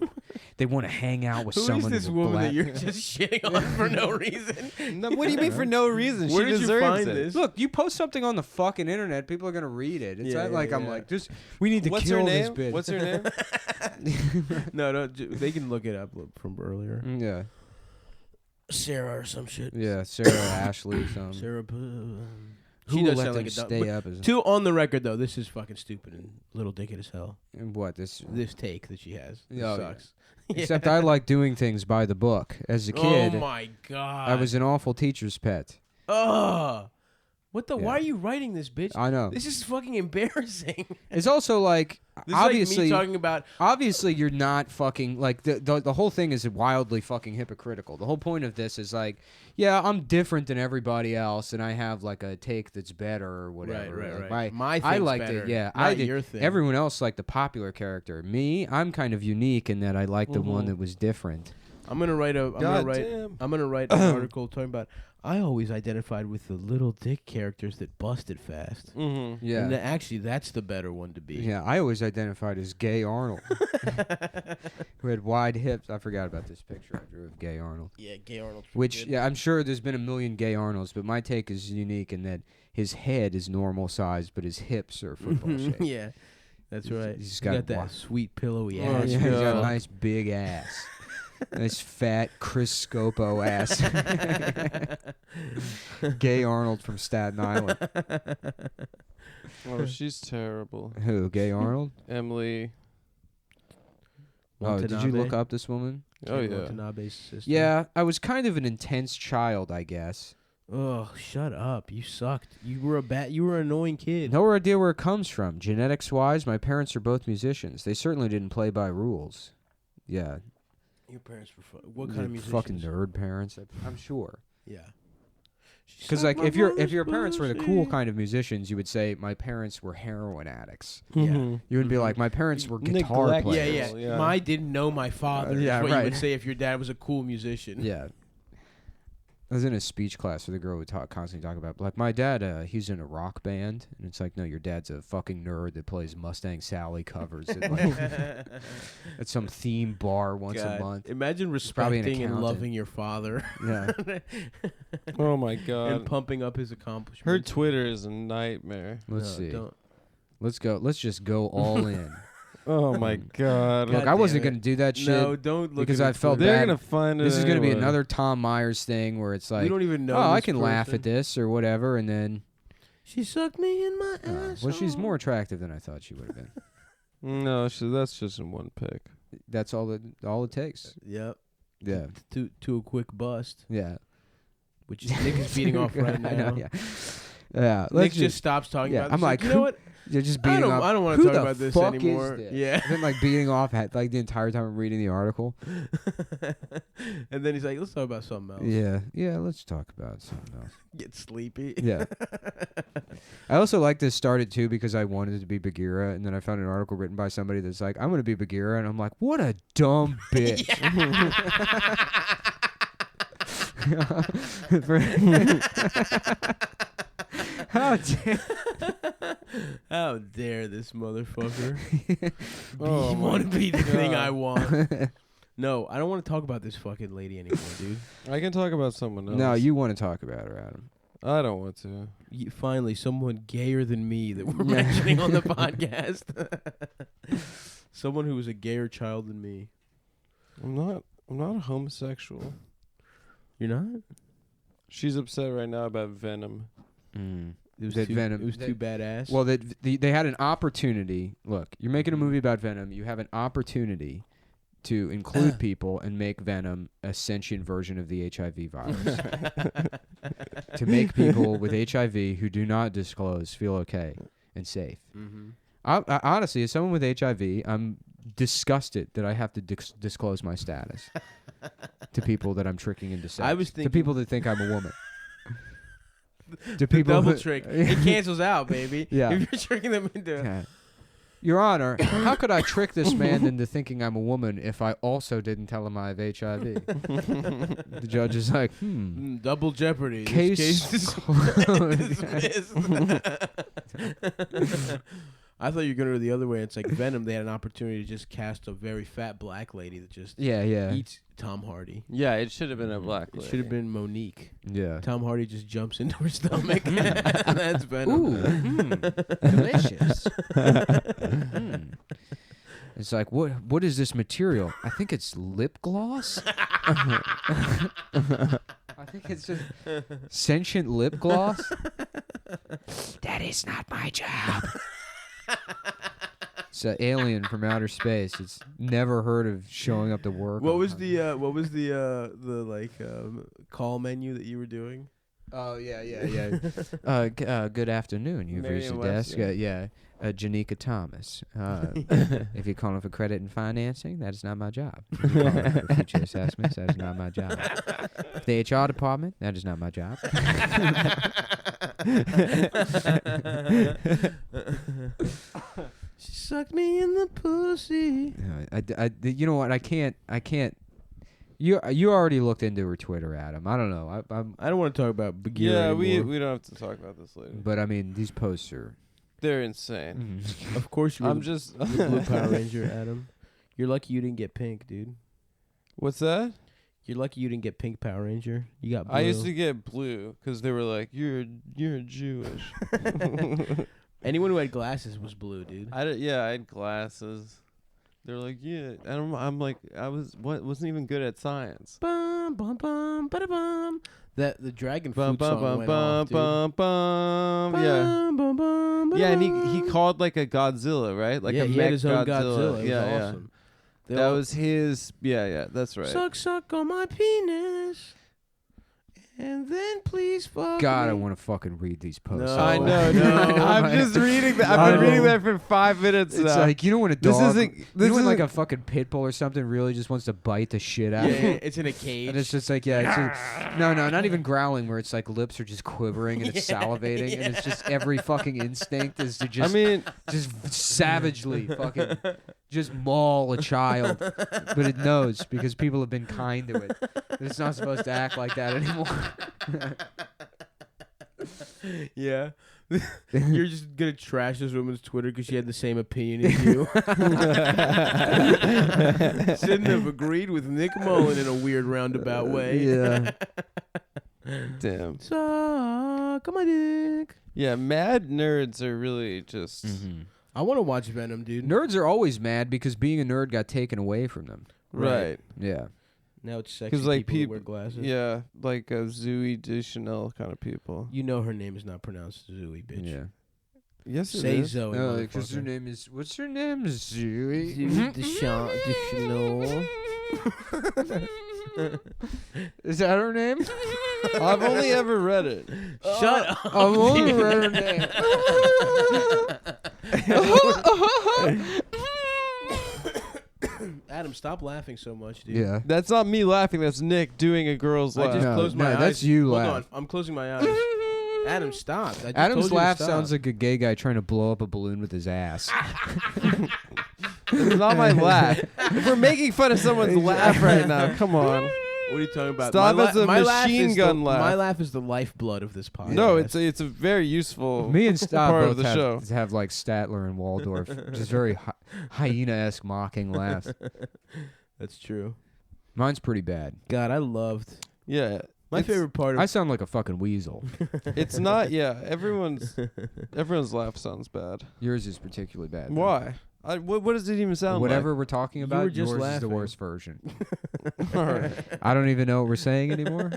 They want to hang out with Who is someone this with woman black. that you're just shitting on for no reason? No, what do you mean for no reason? Where she did you deserves find it. this? Look, you post something on the fucking internet, people are gonna read it. It's Yeah, not like yeah, I'm yeah. like, just we need to What's kill her this name? bitch. What's her name? No, they can look it up from earlier. Yeah, Sarah or some shit. yeah, Sarah Ashley. Some. Sarah. Who She will does let sound them like a dumb. stay but up? As Two on the record though, this is fucking stupid and little dickhead as hell. and what this? This take that she has Oh, yeah. sucks. Except I like doing things by the book. As a kid, Oh my god. I was an awful teacher's pet. Ugh. What the? Yeah. Why are you writing this, bitch? I know. This is fucking embarrassing. It's also like This obviously, is like me talking about. obviously you're not fucking like the whole thing is wildly fucking hypocritical. The whole point of this is like, yeah, I'm different than everybody else, and I have like a take that's better or whatever. Right. Like, My I thing's liked better, it. Yeah, not I did. your thing. Everyone else liked the popular character. Me, I'm kind of unique in that I like the one Mhm. that was different. I'm gonna write a. Goddamn. I'm gonna write an article talking about. I always identified with the little dick characters that busted fast. Mm-hmm. Yeah. And actually, that's the better one to be. Yeah, I always identified as Gay Arnold, who had wide hips. I forgot about this picture I drew of Gay Arnold. Yeah, Gay Arnold's pretty Which, good. yeah, I'm sure there's been a million Gay Arnolds, but my take is unique in that his head is normal size, but his hips are football shaped. Yeah, that's right. He's He's got got that wa- sweet pillowy Oh, ass. Yeah, he's got yeah. a nice big ass. Nice fat Chris Scopo ass. Gay Arnold from Staten Island. Oh, she's terrible. Who? Gay Arnold? Emily. Oh, did you look up this woman? Oh, yeah. Watanabe's sister. Yeah, I was kind of an intense child, I guess. Ugh, shut up. You sucked. You were You were an annoying kid. No idea where it comes from. Genetics-wise, my parents are both musicians. They certainly didn't play by rules. Yeah. Your parents were what kind of musicians? Fucking nerd parents, I'm sure. Yeah. Because like if your parents were the cool kind of musicians, you would say my parents were heroin addicts. Mm-hmm. You would be like my parents were guitar Neglect- players. Yeah. Yeah. I didn't know my father. Yeah, is what right. you would say if your dad was a cool musician. Yeah. I was in a speech class where the girl would constantly talk about like my dad. He's in a rock band, and it's like no, your dad's a fucking nerd that plays Mustang Sally covers at, like, at some theme bar once God. a month. Imagine probably an respecting and accountant. loving your father Yeah. Oh, my and God. pumping up his accomplishments. Her Twitter is a nightmare. Let's No, see. don't. Let's go. Let's just go all in. Oh, my God. Look, God I wasn't damn it. gonna do that shit. No, don't look because at I her felt Twitter. They're bad. going to find it This is gonna be anyway. another Tom Myers thing where it's like, We don't even know. oh, I this can laugh person. at this or whatever, and then She sucked me in my ass. well, she's more attractive than I thought she would have been. No, that's just in one pick. That's all it takes. Yep. Yeah, To a quick bust, yeah. which is Nick is beating off right now. Yeah. Yeah. Nick just stops talking about this. I'm like, you know what? You're just beating off. I don't want to talk about this anymore. Yeah. I've been like beating off like the entire time I'm reading the article. And then he's like, let's talk about something else. Yeah, let's talk about something else. Get sleepy. Yeah. I also like to start it too because I wanted to be Bagheera, and then I found an article written by somebody that's like, I'm going to be Bagheera, and I'm like, what a dumb bitch. How dare this motherfucker? You want to be the thing I want. No, I don't want to talk about this fucking lady anymore, dude. I can talk about someone else. No, you want to talk about her, Adam. I don't want to. Finally, someone gayer than me that we're mentioning on the podcast. Someone who was a gayer child than me. I'm not a homosexual. You're not? She's upset right now about Venom. It was too badass. Well, they had an opportunity. Look, you're making a movie about Venom. You have an opportunity to include people and make Venom a sentient version of the HIV virus. To make people with HIV who do not disclose feel okay and safe. Mm-hmm. I honestly, as someone with HIV, I'm disgusted that I have to disclose my status to people that I'm tricking into sex. To people that think I'm a woman. To people double trick. It cancels out, baby. Yeah. If you're tricking them into... Okay. Your Honor, how could I trick this man into thinking I'm a woman if I also didn't tell him I have HIV? The judge is like, double jeopardy. Case dismissed. I thought you were going to go the other way. It's like Venom, they had an opportunity to just cast a very fat black lady that just eats Tom Hardy. Yeah, it should have been a black lady. It should have been Monique. Yeah. Tom Hardy just jumps into her stomach. That's Venom. Ooh, delicious. It's like, what is this material? I think it's lip gloss. I think it's just sentient lip gloss. That is not my job. It's an alien from outer space. It's never heard of showing up to work. What was the call menu that you were doing? Oh yeah. Good afternoon. You've reached the desk. Janika Thomas. If you're calling for credit and financing, that is not my job. If you're calling for future assessments, that is not my job. The HR department, that is not my job. She sucked me in the pussy. You know what? I can't. You already looked into her Twitter, Adam. I don't know. I don't want to talk about Bagheera anymore. we don't have to talk about this later. But I mean, these posts are. They're insane. Mm-hmm. Of course you. just the blue Power Ranger, Adam. You're lucky you didn't get pink, dude. What's that? You're lucky you didn't get pink Power Ranger. You got blue. I used to get blue because they were like, "You're Jewish." Anyone who had glasses was blue, dude. I had glasses. They're like, yeah. I'm like, wasn't even good at science. Bum bum bum ba bum. The dragon flute song went off, dude. Yeah, and he called like a Godzilla, right? Like a he mech had his own Godzilla. It was awesome. That was his. Yeah, that's right. Suck on my penis. And then please fuck God, me. I want to fucking read these posts. No. I know. I'm just reading that. I've been reading that for 5 minutes now. It's like, you know when a dog, this when like a fucking pit bull or something really just wants to bite the shit out of you? Yeah, it's in a cage. And it's just like, no, not even growling, where it's like lips are just quivering and it's salivating, and it's just every fucking instinct is to just, just savagely fucking just maul a child. But it knows, because people have been kind to it, that it's not supposed to act like that anymore. Yeah. You're just gonna trash this woman's Twitter because she had the same opinion as you. Shouldn't have agreed with Nick Mullen in a weird roundabout way. Yeah. Damn. Suck on my dick. Yeah, mad nerds are really just. Mm-hmm. I want to watch Venom, dude. Nerds are always mad because being a nerd got taken away from them. Right. Yeah. Now it's sexy like people who wear glasses. Yeah, like Zooey Deschanel kind of people. You know her name is not pronounced Zooey, bitch. Yeah. Yes, say it is. Zoe. No, because her name is. What's her name? Zooey. Zooey Deschanel. Is that her name? I've only ever read it. Shut up. I've only read it. Adam, stop laughing so much, dude. Yeah. That's not me laughing. That's Nick doing a girl's I laugh. just closed my eyes. That's you Hold laugh. on. I'm closing my eyes. Adam, stop. I just Adam's told you to laugh stop. sounds like a gay guy trying to blow up a balloon with his ass. It's not my laugh. If we're making fun of someone's laugh right now, come on. What are you talking about? Stop, My that's a my laugh machine is gun the, laugh. My laugh is the lifeblood of this podcast. No, it's a very useful Me and Stott part both of the show. have like Statler and Waldorf, just very hyena-esque mocking laughs. That's true. Mine's pretty bad. God, I loved. Yeah. My favorite part of I sound like a fucking weasel. It's not. Yeah, everyone's laugh sounds bad. Yours is particularly bad. though. Why? What does it even sound Whatever we're talking You about, were just yours is laughing. the worst version. like? All right. I don't even know what we're saying anymore,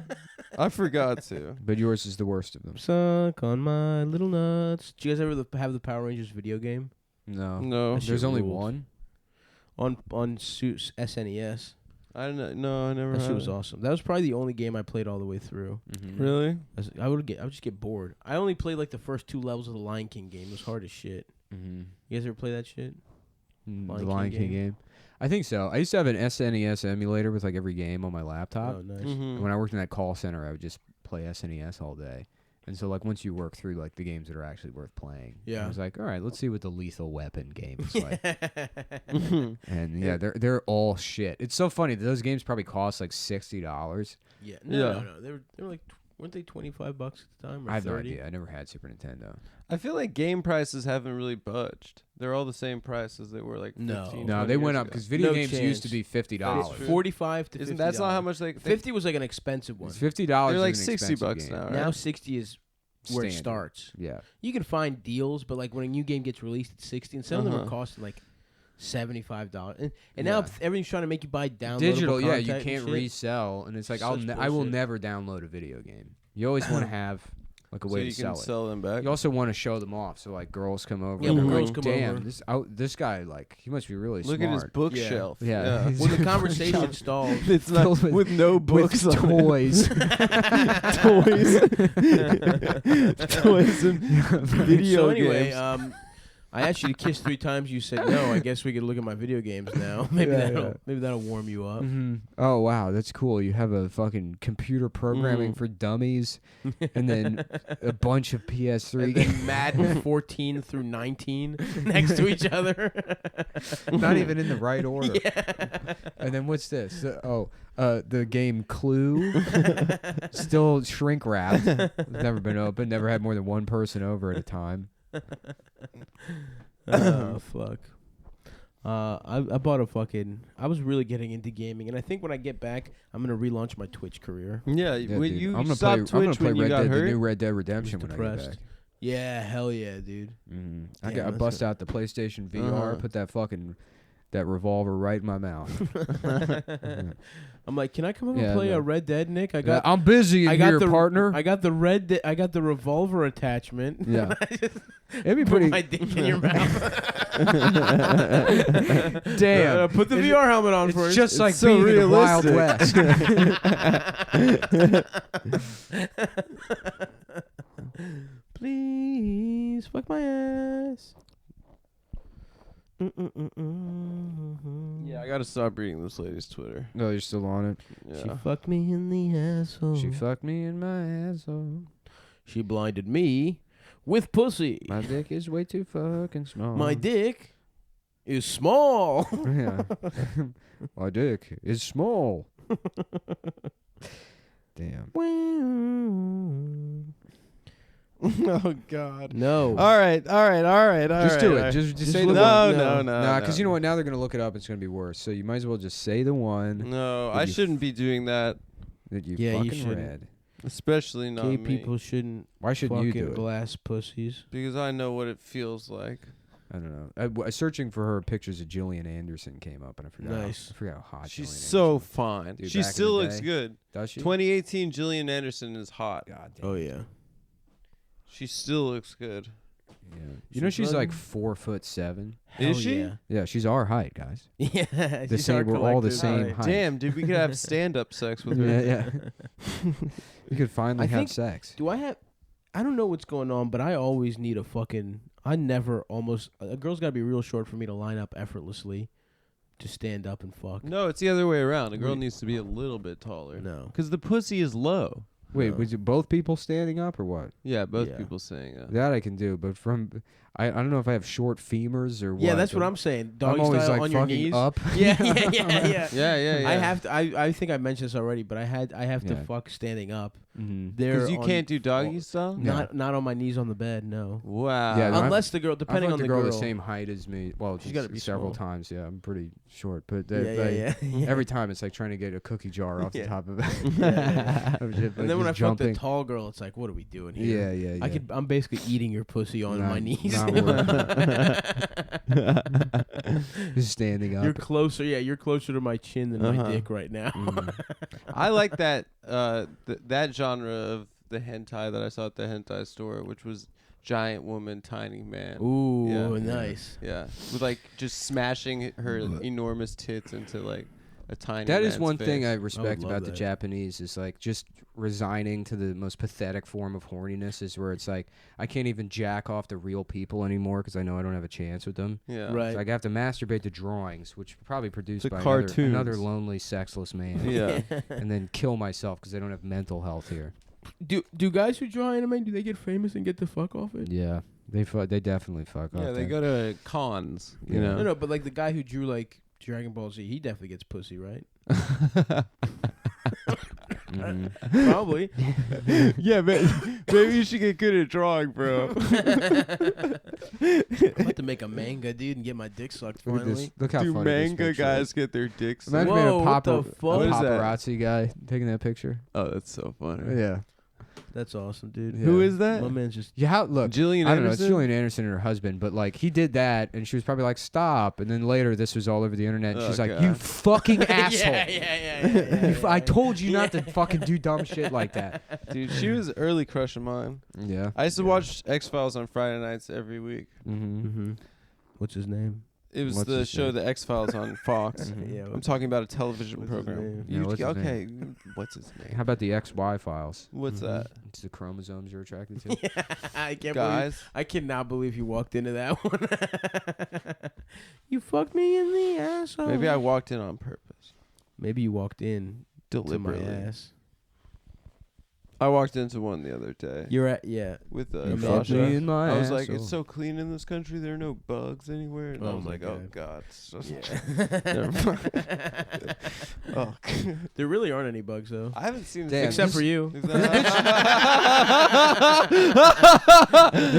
I forgot to. but yours is the worst of them. Suck on my little nuts. Do you guys ever have the Power Rangers video game No. No, That shit There's only ruled. one. on SNES? I don't. No, I never. That had shit was it. awesome. That was probably the only game I played all the way through. Mm-hmm. Really? I would just get bored. I only played like the first 2 levels of the Lion King game. It was hard as shit. Mm-hmm. You guys ever play that shit? The Lion King game. I think so. I used to have an SNES emulator with like every game on my laptop. Oh, nice. Mhm. And when I worked in that call center, I would just play SNES all day. And so, like, once you work through like the games that are actually worth playing, Yeah. I was like, all right, let's see what the Lethal Weapon game is like. Mhm. And yeah, they're all shit. It's so funny that those games probably cost like $60. Yeah. Yeah. No. They were like, weren't they $25 at the time? Or I have 30? no idea. I never had Super Nintendo. I feel like game prices haven't really budged. They're all the same price as they were like 15, No. 20 No, they went years up ago. because video No games used to chance. be $50. That's true. 45 to $50. Isn't that's not how much they 50 was like an expensive one. It's $50. They're like is an $60 expensive now, game. right? Now 60 is where it Standard. starts. Yeah. You can find deals, but like when a new game gets released, it's 60, and some of them are Uh-huh. costing like $75. And now Yeah. everything's trying to make you buy downloadable Digital, yeah, content you and can't shit. resell, and it's like I will Such never download a video game. You always want to have like a So way you to can sell it. sell them back. You also want to show them off, so like girls come over. Yeah, and when they're girls like, come damn, over. this guy like he must be really Look smart. at his bookshelf. Yeah. When the conversation stalls, It's not Filled with- with no books with on it. toys. Toys and video so anyway, games. I asked you to kiss 3 times. You said no. I guess we could look at my video games now. Maybe that'll warm you up. Mhm. Oh wow, that's cool. You have a fucking computer programming Mhm. for dummies, and then a bunch of PS3 And games. then Madden 14 through 19 next to each other. Not even in the right order. Yeah. And then what's this? The game Clue, still shrink wrapped. Never been open. Never had more than one person over at a time. Oh fuck. I bought a fucking. I was really getting into gaming, and I think when I get back, I'm gonna relaunch my Twitch career. Yeah, Yeah, when dude. you I'm gonna stopped play, I'm Twitch gonna when play you Red got Dead, hurt. the new Red Dead Redemption when I get depressed. back. Yeah, hell yeah, dude. I Damn, got I that's bust out the PlayStation VR, Uh-huh. put that revolver right in my mouth. I'm like, can I come over Yeah, and play no. a Red Dead, Nick? I Yeah, got. I'm busy I in got here, the partner. I got the I got the revolver attachment. Yeah. I just It'd be put pretty. my dick in your mouth. Damn. Put the VR helmet on It's first. just like so being in the Wild realistic. West. Please fuck my ass. Yeah, I gotta stop reading this lady's Twitter. No, you're still on it. She Yeah. fucked me in the asshole. She fucked me in my asshole. She blinded me with pussy. My dick is way too fucking small. My dick is small. Yeah. My dick is small. Damn. Oh God. No. All right. Just do it. Just say the look one. up. No. Nah, because you know what? Now they're gonna look it up. It's gonna be worse. So you might as well just say the one No, That I you shouldn't be doing that. that you Yeah, you fucking shouldn't. read. Especially not Gay me. people shouldn't Why shouldn't you fucking do it? glass pussies. Because I know what it feels like. I don't know. Searching for her pictures of Gillian Anderson came up, and I forgot. Nice. I forgot how hot. She's Gillian so Anderson fine. Dude, She back in still the looks day. good. does she? 2018 Gillian Anderson is hot. God damn. Oh yeah. She still looks good. Yeah. You know She's she's like fucking- 4'7". Is she? Yeah. Yeah, she's our height, guys. Yeah. The same. We're all the same height. Damn, dude, we could have stand-up sex with her. Yeah, yeah. You could finally have sex. I don't know what's going on, but I always need a girl's got to be real short for me to line up effortlessly to stand up and fuck. No, it's the other way around. A girl needs to be a little bit taller. No. Because the pussy is low. Wait, was it both people standing up or what? Yeah, both people standing up. That I can do, but I don't know if I have short femurs or what. Yeah, that's what I'm saying. Doggy I'm always style like on your knees. up. Yeah. I have to. I think I mentioned this already, but I have to fuck standing up. Because you can't do doggy style. Not on my knees on the bed. No. Wow. Yeah, unless the girl, depending on the girl, the same height as me. Well, she's got to be several times. Yeah, I'm pretty short, but every time it's like trying to get a cookie jar off the top of it. And then when I fuck the tall girl, it's like, what are we doing here? Yeah. I'm basically eating your pussy on my knees. Just standing up. You're closer. Yeah, you're closer to my chin than my dick right now. I like that that genre of the hentai that I saw at the hentai store, which was giant woman, tiny man. Ooh, nice. Yeah, with like just smashing her enormous tits into like a tiny. That is man's one face. thing I respect about the Japanese is like just resigning to the most pathetic form of horniness is where it's like I can't even jack off to real people anymore because I know I don't have a chance with them. Yeah, right. So I have to masturbate to drawings, which are probably produced by another lonely, sexless man. Yeah, and then kill myself because I don't have mental health here. Do guys who draw anime, do they get famous and get the fuck off it? Yeah, they definitely fuck off. Yeah, they go to cons. You know, no, but like the guy who drew like Dragon Ball Z, he definitely gets pussy, right? Probably. Yeah, maybe you should get good at drawing, bro. I'm about to make a manga, dude, and get my dick sucked finally. Look how do funny manga guys get their dicks sucked? Imagine being a what the fuck? What is that? paparazzi guy taking that picture. Oh, that's so funny. Yeah. That's awesome, dude. Yeah. Who is that? My man's just... Yeah, look. Gillian I don't know. Anderson? It's Gillian Anderson and her husband, but like he did that, and she was probably like, "Stop!" And then later, this was all over the internet. And she's like, "You fucking asshole! I told you not to fucking do dumb shit like that." Dude, she was an early crush of mine. Yeah. I used to watch X-Files on Friday nights every week. What's his name? It was the show The X-Files on Fox. I'm talking about a television program. Okay, what's his name? How about the XY files? What's that? It's the chromosomes you're attracted to. I cannot believe you walked into that one. You fucked me in the asshole. Maybe I walked in on purpose. Maybe you walked in deliberately. to my ass. I walked into one the other day. You're at with Sasha. I was like, it's so clean in this country. There are no bugs anywhere. And I was like, oh god. Never mind. Oh, there really aren't any bugs though. I haven't seen Damn, except for you. This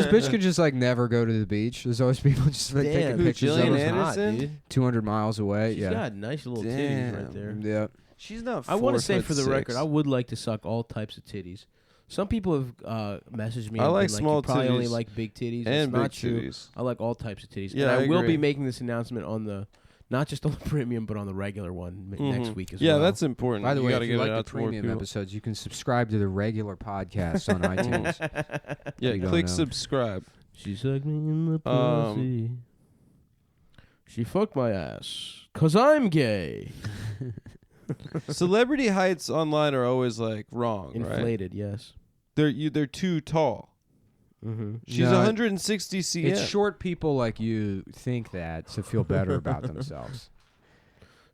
bitch could just like never go to the beach. There's always people just like taking pictures of Gillian us Anderson? 200 miles away. She's got nice little titties right there. Yeah. She's not. I want to say for the record, I would like to suck all types of titties. Some people have messaged me. I like small you probably titties only like big titties. and it's big not true. titties. I like all types of titties. Yeah, and I will agree. be making this announcement on the, not just on the premium, but on the regular one next week as well. Yeah, that's important. By the way, gotta if you get like it the out to more premium people. episodes, you can subscribe to the regular podcast on iTunes. Yeah, You don't click know. subscribe. She sucked me in the pussy. She fucked my ass. 'Cause I'm gay. Celebrity heights online are always like wrong, Inflated, yes. They're too tall. She's No, 160 cm. It's short people like you think that to feel better about themselves.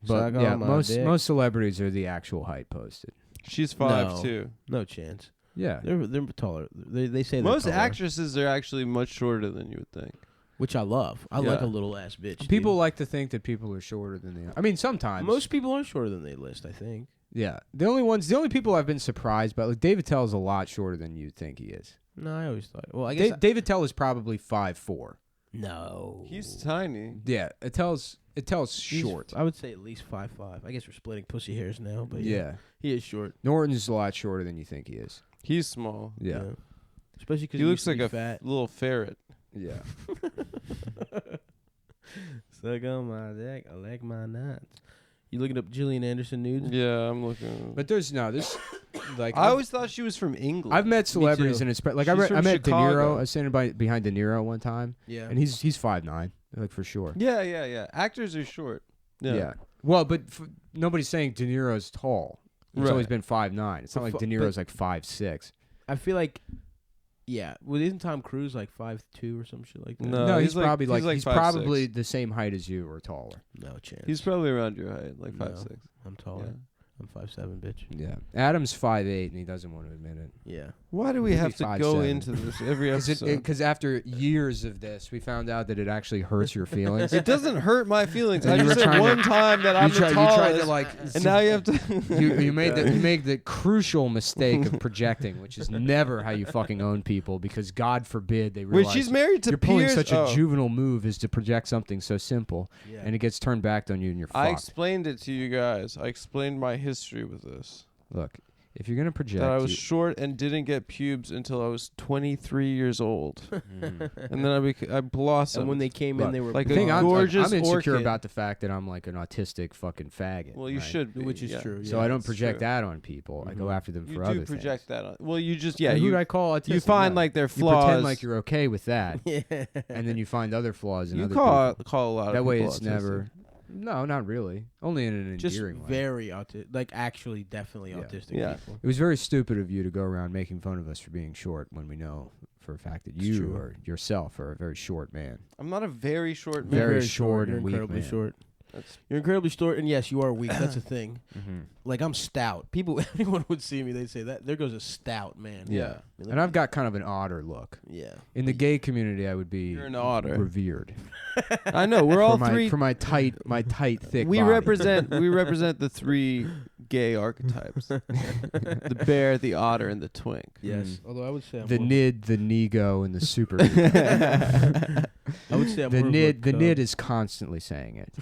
But Suck yeah, on my most dick. celebrities are the actual height posted. She's 5'2". No chance. Yeah. They're taller. They say they're Most taller, actresses are actually much shorter than you would think. which I love. I like a little ass bitch. People dude. like to think that people are shorter than they are. I mean, sometimes. Most people are shorter than they list, I think. Yeah. The only people I've been surprised by, like David Tell is a lot shorter than you'd think he is. No, I always thought. Well, I guess David Tell is probably 5'4". No, He's tiny. Yeah, it tells short. I would say at least 5'5". I guess we're splitting pussy hairs now, but Yeah. he is short. Norton's a lot shorter than you think he is. He's small. Yeah. Especially because He looks like a fat. little ferret. Yeah. Suck on my dick, I like my nuts. You looking up Gillian Anderson nudes? Yeah, I'm looking. But there's like I always thought she was from England. I've met celebrities too. and it's like She's I from met De Chicago. Niro. I was standing behind De Niro one time, Yeah. and he's 5'9", like for sure. Yeah. Actors are short. Yeah. Well, but nobody's saying De Niro's tall. He's always been 5'9". It's not like De Niro's like 5'6". I feel like, well, isn't Tom Cruise like 5'2" or some shit like that? No, he's probably he's probably the same height as you or taller. No chance. He's probably around your height, like 5'6". I'm taller. Yeah. I'm 5'7", bitch. Yeah. Adam's 5'8", and he doesn't want to admit it. Yeah. Why do we Maybe have to go 5'7". into this every episode? Because after years of this, we found out that it actually hurts your feelings. It doesn't hurt my feelings. I You just were said trying one to- time that I'm the You tried to tallest, and now you have to. you made the crucial mistake of projecting, which is never how you fucking own people, because God forbid they realize Wait, she's married to you're pulling Piers? such a Oh. juvenile move is to project something so simple, Yeah. and it gets turned back on you, and you're I fucked. explained it to you guys. I explained my history with this. Look, if you're gonna project, That I was short and didn't get pubes until I was 23 years old, and then I blossomed. And when they came in, Look, they were like the thing I'm gorgeous insecure orchid. about the fact that I'm like an autistic fucking faggot. Well, you right? should be, which is yeah. true. So yeah. I don't It's project true. that on people. I go after them You for do other project things. that on. Well, you just yeah. And who You do I call autistic? you find No. like their You flaws. pretend like you're okay with that, Yeah. and then you find other flaws in You other call people. a lot of That way, people it's autistic. never. No, not really. Only in an Just endearing way. very autistic. Like, actually, definitely Yeah. autistic Yeah. people. It was very stupid of you to go around making fun of us for being short when we know for a fact that It's you true. or yourself are a very short man. I'm not a very short Very man. You're short You're and weak incredibly man. short. That's- You're incredibly short, and yes, you are weak. That's a thing. Mm-hmm. Like, I'm stout. People, anyone would see me, they'd say that there goes a stout man. Yeah. I mean, And I've got kind of an otter look. yeah. In the gay community, I would be You're an otter. revered. I know we're all for my, three. for my tight, thick. we body. represent the three gay archetypes: the bear, the otter, and the twink. Yes. Although I would say I'm the more of nid, the nego, and the super. a- I would say I'm The more nid, of a the nid is constantly saying it.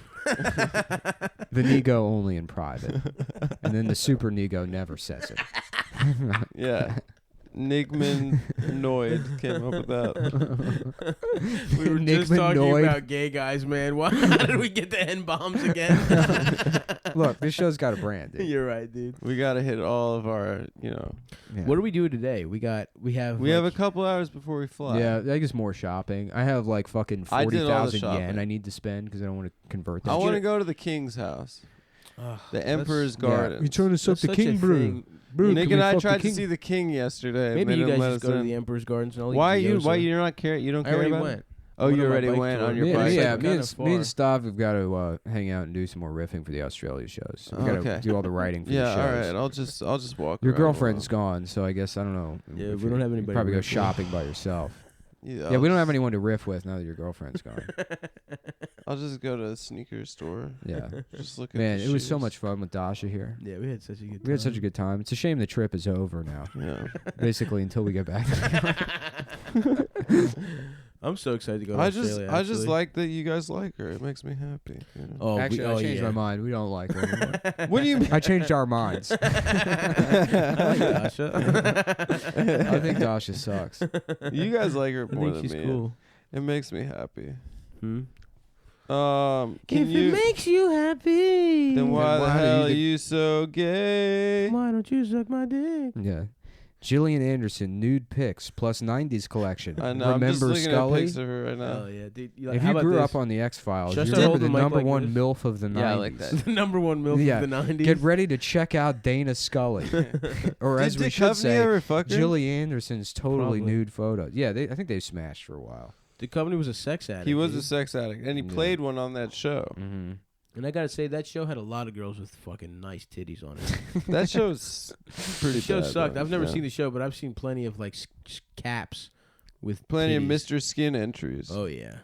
The nego only in private, and then the super nego never says it. Yeah. Nigman Noid came up with that. We were just talking about gay guys, man. Why how did we get the N-bombs again? Look, this show's got a brand. Dude. You're right, dude. We gotta hit all of our, Yeah. What do we do today? We have We have a couple hours before we fly. Yeah, I guess more shopping. I have like fucking I did all the 40,000 yen shopping. I need to spend because I don't want to convert that. I you want to know- go to the king's house, Ugh, the Emperor's Yeah. Garden. You trying to suck that's the such king, a bro? thing. Bro, Nick can and we I fuck the tried to king? see the king yesterday. Maybe you They didn't guys let just us go to in. the Emperor's Gardens and I'll Why eat you? gyoza. Why you don't care? You don't I care already about went. it? Oh, Went you on my already bike went tour. on your Me, bike. yeah, Like me kinda and far. Stav have got to hang out and do some more riffing for the Australia shows. We got to Okay. do all the writing for Yeah, the all shows. right. I'll just walk. Your around a girlfriend's while. gone, so I guess I don't know. Yeah, if we don't you- have you anybody Probably to go riff with. shopping by yourself. Yeah, Yeah, we don't have anyone to riff with now that your girlfriend's gone. I'll just go to a sneaker store. Yeah, Just look at man, the it was so shoes. much fun with Dasha here. Yeah, we had such a good time. We had such a good time. It's a shame the trip is over now. Yeah. Basically, until we get back. I'm so excited to go to I Australia. just actually. like that you guys like her. It makes me happy. You know? Oh, Actually, I changed yeah. my mind. We don't like her anymore. What do you mean? I changed our minds. I like Dasha. I think Dasha sucks. You guys like her I more think than she's me. cool. It makes me happy. Hmm? Can if you? it makes you happy, Then why the why do hell are you you so gay? why don't you suck my dick? Yeah. Gillian Anderson, nude pics plus 90s collection. I know. I'm just Remember looking Scully? at pics of her right now. Oh yeah, dude. If you grew up on the X Files, Should I you're start the holding the mic number like one this? MILF of the 90s. Yeah, I like that. the number one MILF Yeah. of the 90s. Get ready to check out Dana Scully, or as Did we Dick should Coveney say, ever fuck her? Gillian Anderson's totally Probably. nude photos. Yeah, I think they smashed for a while. The company was a sex addict. He was a dude. sex addict, and he Yeah. played one on that show. Mm-hmm. And I gotta say that show had a lot of girls with fucking nice titties on it. That show's pretty. The show bad, sucked. though. I've never Yeah. seen the show, but I've seen plenty of like caps with Plenty of titties. Mr. Skin entries. Oh yeah.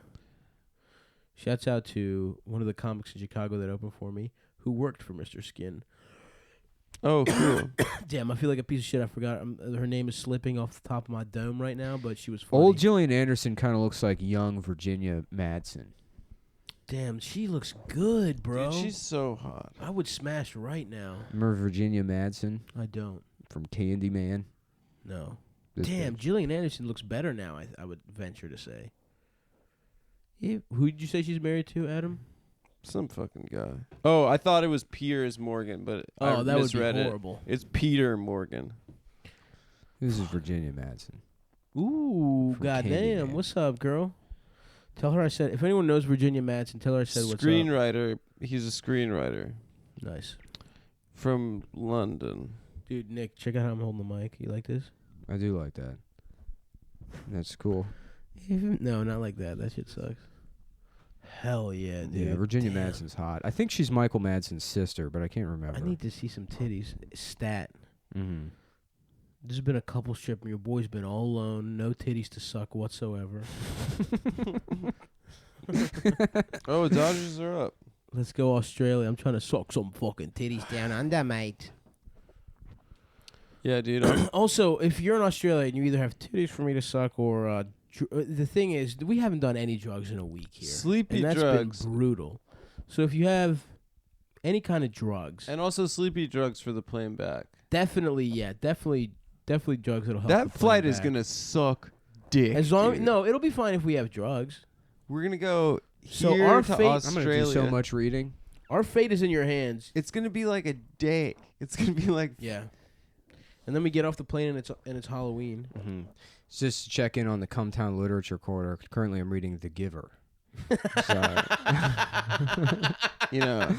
Shouts out to one of the comics in Chicago that opened for me, who worked for Mr. Skin. Oh, cool. Damn, I feel like a piece of shit. I forgot her name is slipping off the top of my dome right now, but she was funny. Old Gillian Anderson kind of looks like young Virginia Madsen. Damn, she looks good, bro. Dude, she's so hot. I would smash right now. Remember Virginia Madsen I don't. from Candyman? No. This Damn, bitch. Gillian Anderson looks better now, I would venture to say. Yeah, who did you say she's married to, Adam? Some fucking guy. Oh, I thought it was Piers Morgan, but I Oh, that would be misread it. horrible. It's Peter Morgan. This is Virginia Madsen. Ooh, From goddamn. Candyman. What's up, girl? Tell her I said, if anyone knows Virginia Madsen, tell her I said what's up. Screenwriter. He's a screenwriter. Nice. from London. Dude, Nick, check out how I'm holding the mic. You like this? I do like that. That's cool. No, not like that. That shit sucks. Hell yeah, dude. Yeah, Virginia Madsen's hot. I think she's Michael Madsen's sister, but I can't remember. I need to see some titties. Stat. Mm-hmm. There's been a couple stripping. Your boy's been all alone. No titties to suck whatsoever. Oh, Dodgers are up. Let's go Australia. I'm trying to suck some fucking titties down under, mate. Yeah, dude. Also, if you're in Australia and you either have titties for me to suck or the thing is, we haven't done any drugs in a week here. Sleepy and that's drugs. been brutal. So if you have any kind of drugs. And also sleepy drugs for the plane back. Definitely, yeah. Definitely drugs that'll help. That flight is going to suck dick. As long no, it'll be fine if we have drugs. We're going to go so here our to fate, Australia. I'm going to do so much reading. Our fate is in your hands. It's going to be like a day. It's going to be like... Yeah. And then we get off the plane and it's Halloween. Mm-hmm. Just to check in on the Cumtown Literature Corner. Currently, I'm reading The Giver. So, you know,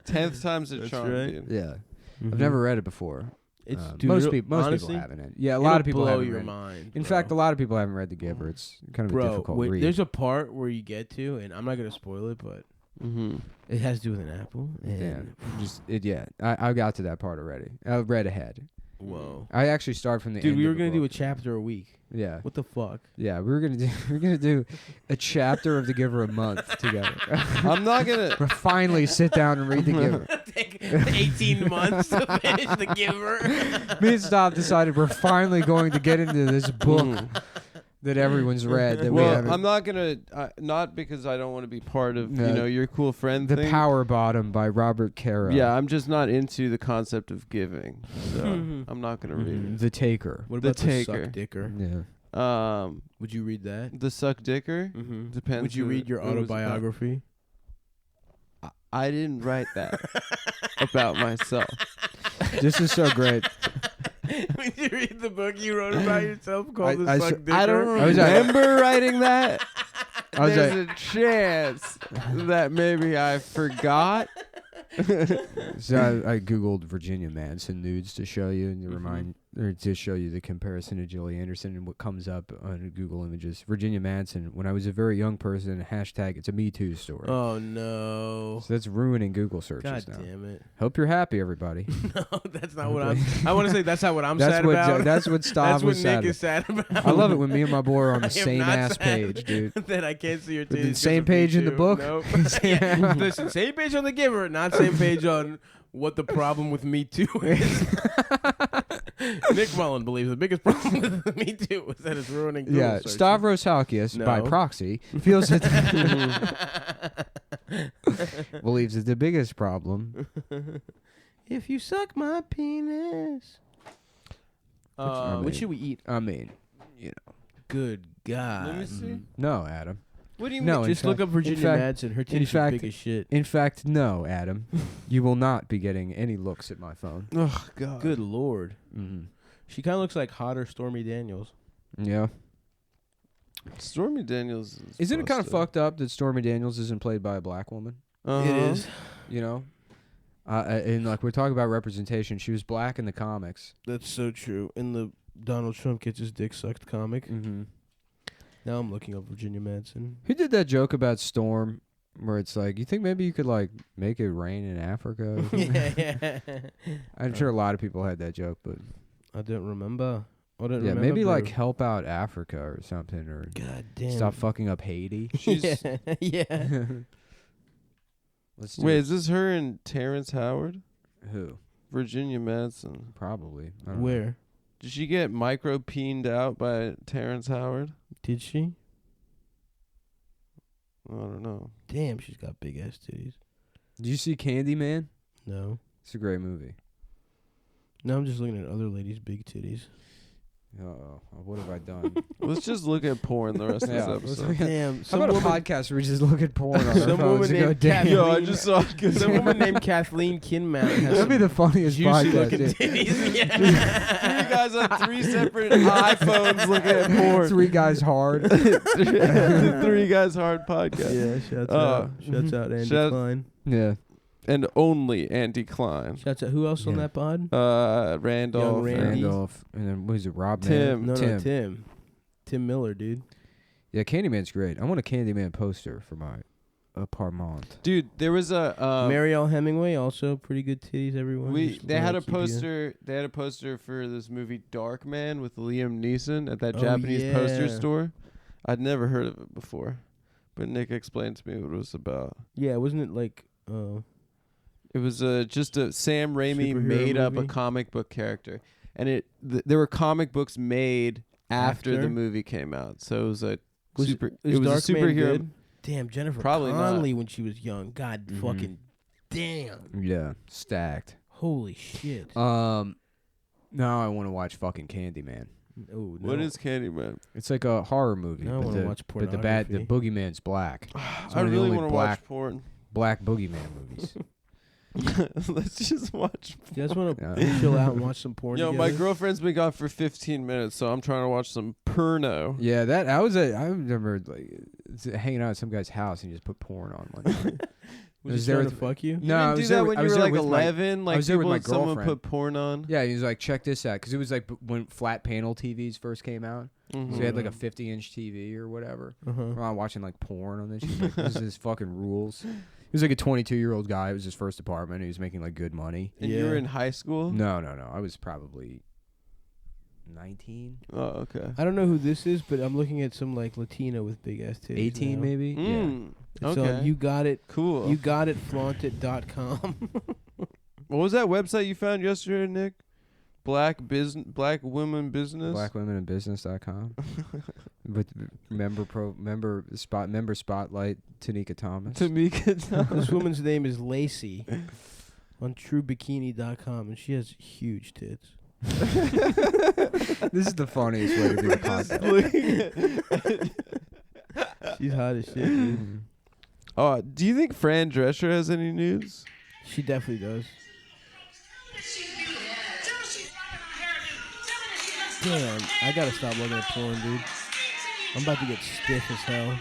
10th time's a charm, right. dude. yeah. Mm-hmm. I've never read it before. It's most people honestly, haven't. Yeah, a lot of people blow haven't your read mind. it. In fact, a lot of people haven't read The Giver. It's kind of a difficult read. There's a part where you get to, and I'm not gonna spoil it, but it has to do with an apple. Yeah, I got to that part already. I read ahead. Whoa! I actually started from the Dude, end. we were of the gonna do book. a chapter a week. Yeah. What the fuck? Yeah, we're gonna do a chapter of The Giver a month together. I'm not gonna finally sit down and read The Giver. Take 18 months to finish The Giver. Me and Stop decided we're finally going to get into this book that everyone's read. That we haven't. I'm not gonna, not because I don't want to be part of your cool friend The thing. Power Bottom by Robert Caro. Yeah, I'm just not into the concept of giving, so I'm not gonna read it. The Taker. What The about the Taker. Suck Dicker? Yeah. Would you read that? The Suck Dicker depends. Would you read your who it was about. autobiography? I didn't write that about myself. This is so great. Would you read the book you wrote about yourself called The Suck Dicker? I don't remember writing that. There's a chance that maybe I forgot. So I googled Virginia Madsen nudes to show you and to show you the comparison to Julie Anderson, and what comes up on Google Images. Virginia Madsen, when I was a very young person, hashtag it's a Me Too story. Oh no. So that's ruining Google searches now. God damn it. Hope you're happy, everybody. No, that's not what I want to say that's not what I'm sad about. That's what Stav That's was what Nick sad is sad about. I love it when me and my boy are on the I am same not ass sad page, dude. That I can't see your But titties. the same page in the book? Nope. Yeah. Listen, same page on The Giver, not same page on what the problem with Me Too is. Nick Mullen believes the biggest problem with Me Too is that it's ruining Google searches. Stavros Halkias, by proxy, feels that believes that the biggest problem. If you suck my penis. What should we eat? I mean, Good God. Let me see. No, Adam. What do you No, mean? Just look up Virginia Madsen. Her titties are big as shit. In fact, no, Adam. You will not be getting any looks at my phone. Oh God. Good Lord. Mm-hmm. She kind of looks like hotter Stormy Daniels. Yeah. Stormy Daniels. Isn't it kind of fucked up that Stormy Daniels isn't played by a black woman? It is. You know? And like we're talking about representation, she was black in the comics. That's so true. In the Donald Trump gets his dick sucked comic. Mm-hmm. Now I'm looking up Virginia Madsen. Who did that joke about Storm where it's like, you think maybe you could like make it rain in Africa? Yeah. I'm sure a lot of people had that joke, but I don't remember. Maybe like help out Africa or something, or God damn. stop fucking up Haiti. Yeah. Let's do Wait, it. is this her and Terrence Howard? Who? Virginia Madsen. Probably. I don't know. Where? Did she get micro-peened out by Terrence Howard? Did she? I don't know. Damn, she's got big ass titties. Did you see Candyman? No. It's a great movie. No, I'm just looking at other ladies' big titties. Uh-oh. What have I done? Let's just look at porn the rest of Yeah, this episode. Damn. How about a podcast where we just look at porn on our Some phones woman and go, named damn. Kathleen- Yo, I just saw Some woman named Kathleen Kinmount has That'd be the funniest juicy podcast. looking dude. titties. Yeah. You guys on 3 separate iPhones looking at porn. Three guys hard. The 3 Guys Hard podcast. Yeah, shouts out. Shouts out Andy Shout- Klein. Yeah. and only Andy Klein. Shouts out. Who else on that pod? Randolph. Young Randy. Randolph. And then, what is it, Rob? Tim. No, Tim. Tim Miller, dude. Yeah, Candyman's great. I want a Candyman poster for my apartment. Dude, there was a Marielle Hemingway, also pretty good titties. Everyone. They had a poster. They had a poster for this movie Dark Man with Liam Neeson at that Japanese poster store. I'd never heard of it before, but Nick explained to me what it was about. Yeah, wasn't it like? It was just a Sam Raimi made up a comic book character, and there were comic books made after the movie came out, so it was a super. It was a superhero. Good? Damn, Jennifer Connelly when she was young. God fucking damn. Yeah, stacked. Holy shit. Now I want to watch fucking Candyman. Oh, no. What is Candyman? It's like a horror movie. I want to watch pornography. The boogeyman's black. I really want to watch porn. Black boogeyman movies. Let's just watch. You guys want to chill out and watch some porn? Yo, together? my girlfriend's been gone for 15 minutes, so I'm trying to watch some porno. Yeah, I remember hanging out at some guy's house and he just put porn on one night. Was he trying to fuck you? No, I was there when you were like 11. Like I was there with my someone girlfriend. put porn on. Yeah, he was like, check this out, because it was like when flat panel TVs first came out. Mm-hmm. So he had like a 50-inch TV or whatever. We're all watching like porn on this. She's like, this is fucking rules. He was like a 22-year-old guy. It was his first apartment. He was making like good money. And you were in high school? No. I was probably 19. Oh, okay. I don't know who this is, but I'm looking at some like Latina with big ass titties. 18 now. maybe? Yeah. So Okay. you got it. Cool. You got it. Flaunted.com. What was that website you found yesterday, Nick? Black women business. Blackwomenandbusiness.com. With member spotlight Tanika Thomas. This woman's name is Lacey on TrueBikini.com, and she has huge tits. This is the funniest way to do the podcast. She's hot as shit, dude. Oh, do you think Fran Drescher has any news? She definitely does. Damn, I gotta stop looking at porn, dude. I'm about to get stiff as hell.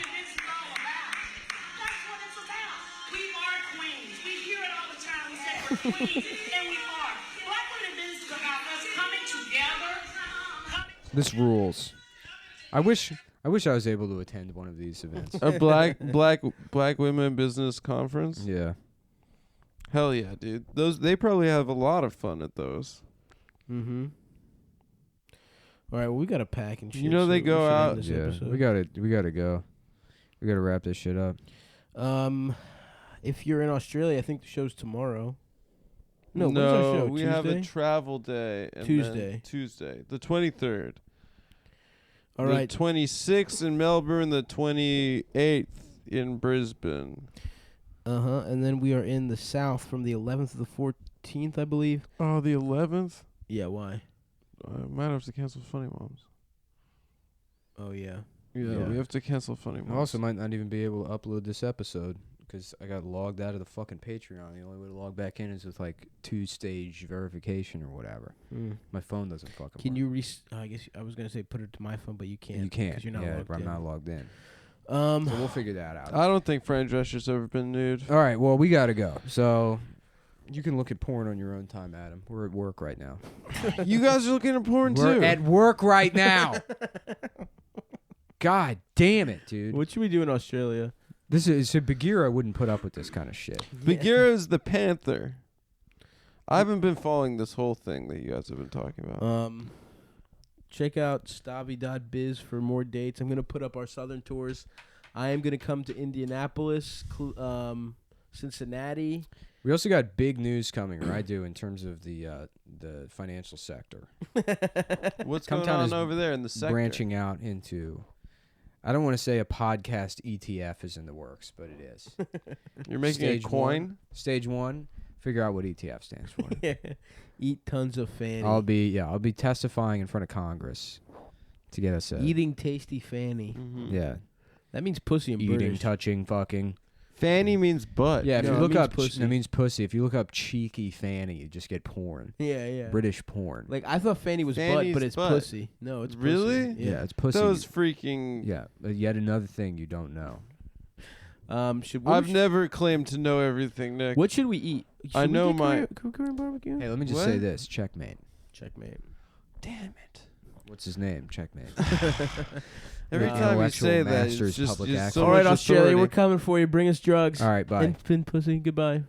This rules. I wish I was able to attend one of these events. A black women business conference? Yeah. Hell yeah, dude. They probably have a lot of fun at those. Mm-hmm. All right, well, we gotta pack and shit. You know, they go out. Yeah, we gotta go. We gotta wrap this shit up. If you're in Australia, I think the show's tomorrow. No, when's our show? We Tuesday? have a travel day. And Tuesday, the 23rd. All right. The 26th in Melbourne, the 28th in Brisbane. And then we are in the South from the 11th to the 14th, I believe. Oh, the 11th? Yeah, why? I might have to cancel Funny Moms. Oh, yeah. Yeah, we have to cancel Funny Moms. I also might not even be able to upload this episode because I got logged out of the fucking Patreon. The only way to log back in is with like 2-stage verification or whatever. My phone doesn't fucking Can work. you I guess I was going to say put it to my phone, but you can't. You can't. 'cause you're not logged I'm in. not logged in. So we'll figure that out. I don't think Fran Drescher's ever been nude. All right, well, we got to go. So you can look at porn on your own time, Adam. We're at work right now. You guys are looking at porn We're too. at work right now. God damn it, dude. What should we do in Australia? Bagheera wouldn't put up with this kind of shit. Bagheera's the panther. I haven't been following this whole thing that you guys have been talking about. Check out stabby.biz for more dates. I'm going to put up our southern tours. I am going to come to Indianapolis, Cincinnati. We also got big news coming, right, dude, in terms of the financial sector. What's Cumtown going on is over there in the sector? Branching out into, I don't want to say a podcast ETF is in the works, but it is. You're making a coin? Stage 1, figure out what ETF stands for. Eat tons of fanny. I'll be testifying in front of Congress to get us eating tasty fanny. Mm-hmm. Yeah. That means pussy in Eating, British. touching, fucking. Fanny means butt. Yeah, if you look up pussy. that means pussy. If you look up cheeky fanny, you just get porn. Yeah. British porn. Like I thought fanny was Fanny's butt, but it's butt. pussy. No, it's really? pussy. Yeah, it's pussy. Those freaking. Yeah, yet another thing you don't know. I've never claimed to know everything, Nick. What should we eat? I know my Korean barbecue. Hey, let me just say this: checkmate. Checkmate. Damn it. What's his name? Checkmate. Every time you say that, it's just public so access. All right, much Australia, authority. we're coming for you. Bring us drugs. All right, bye. And pussy. Goodbye.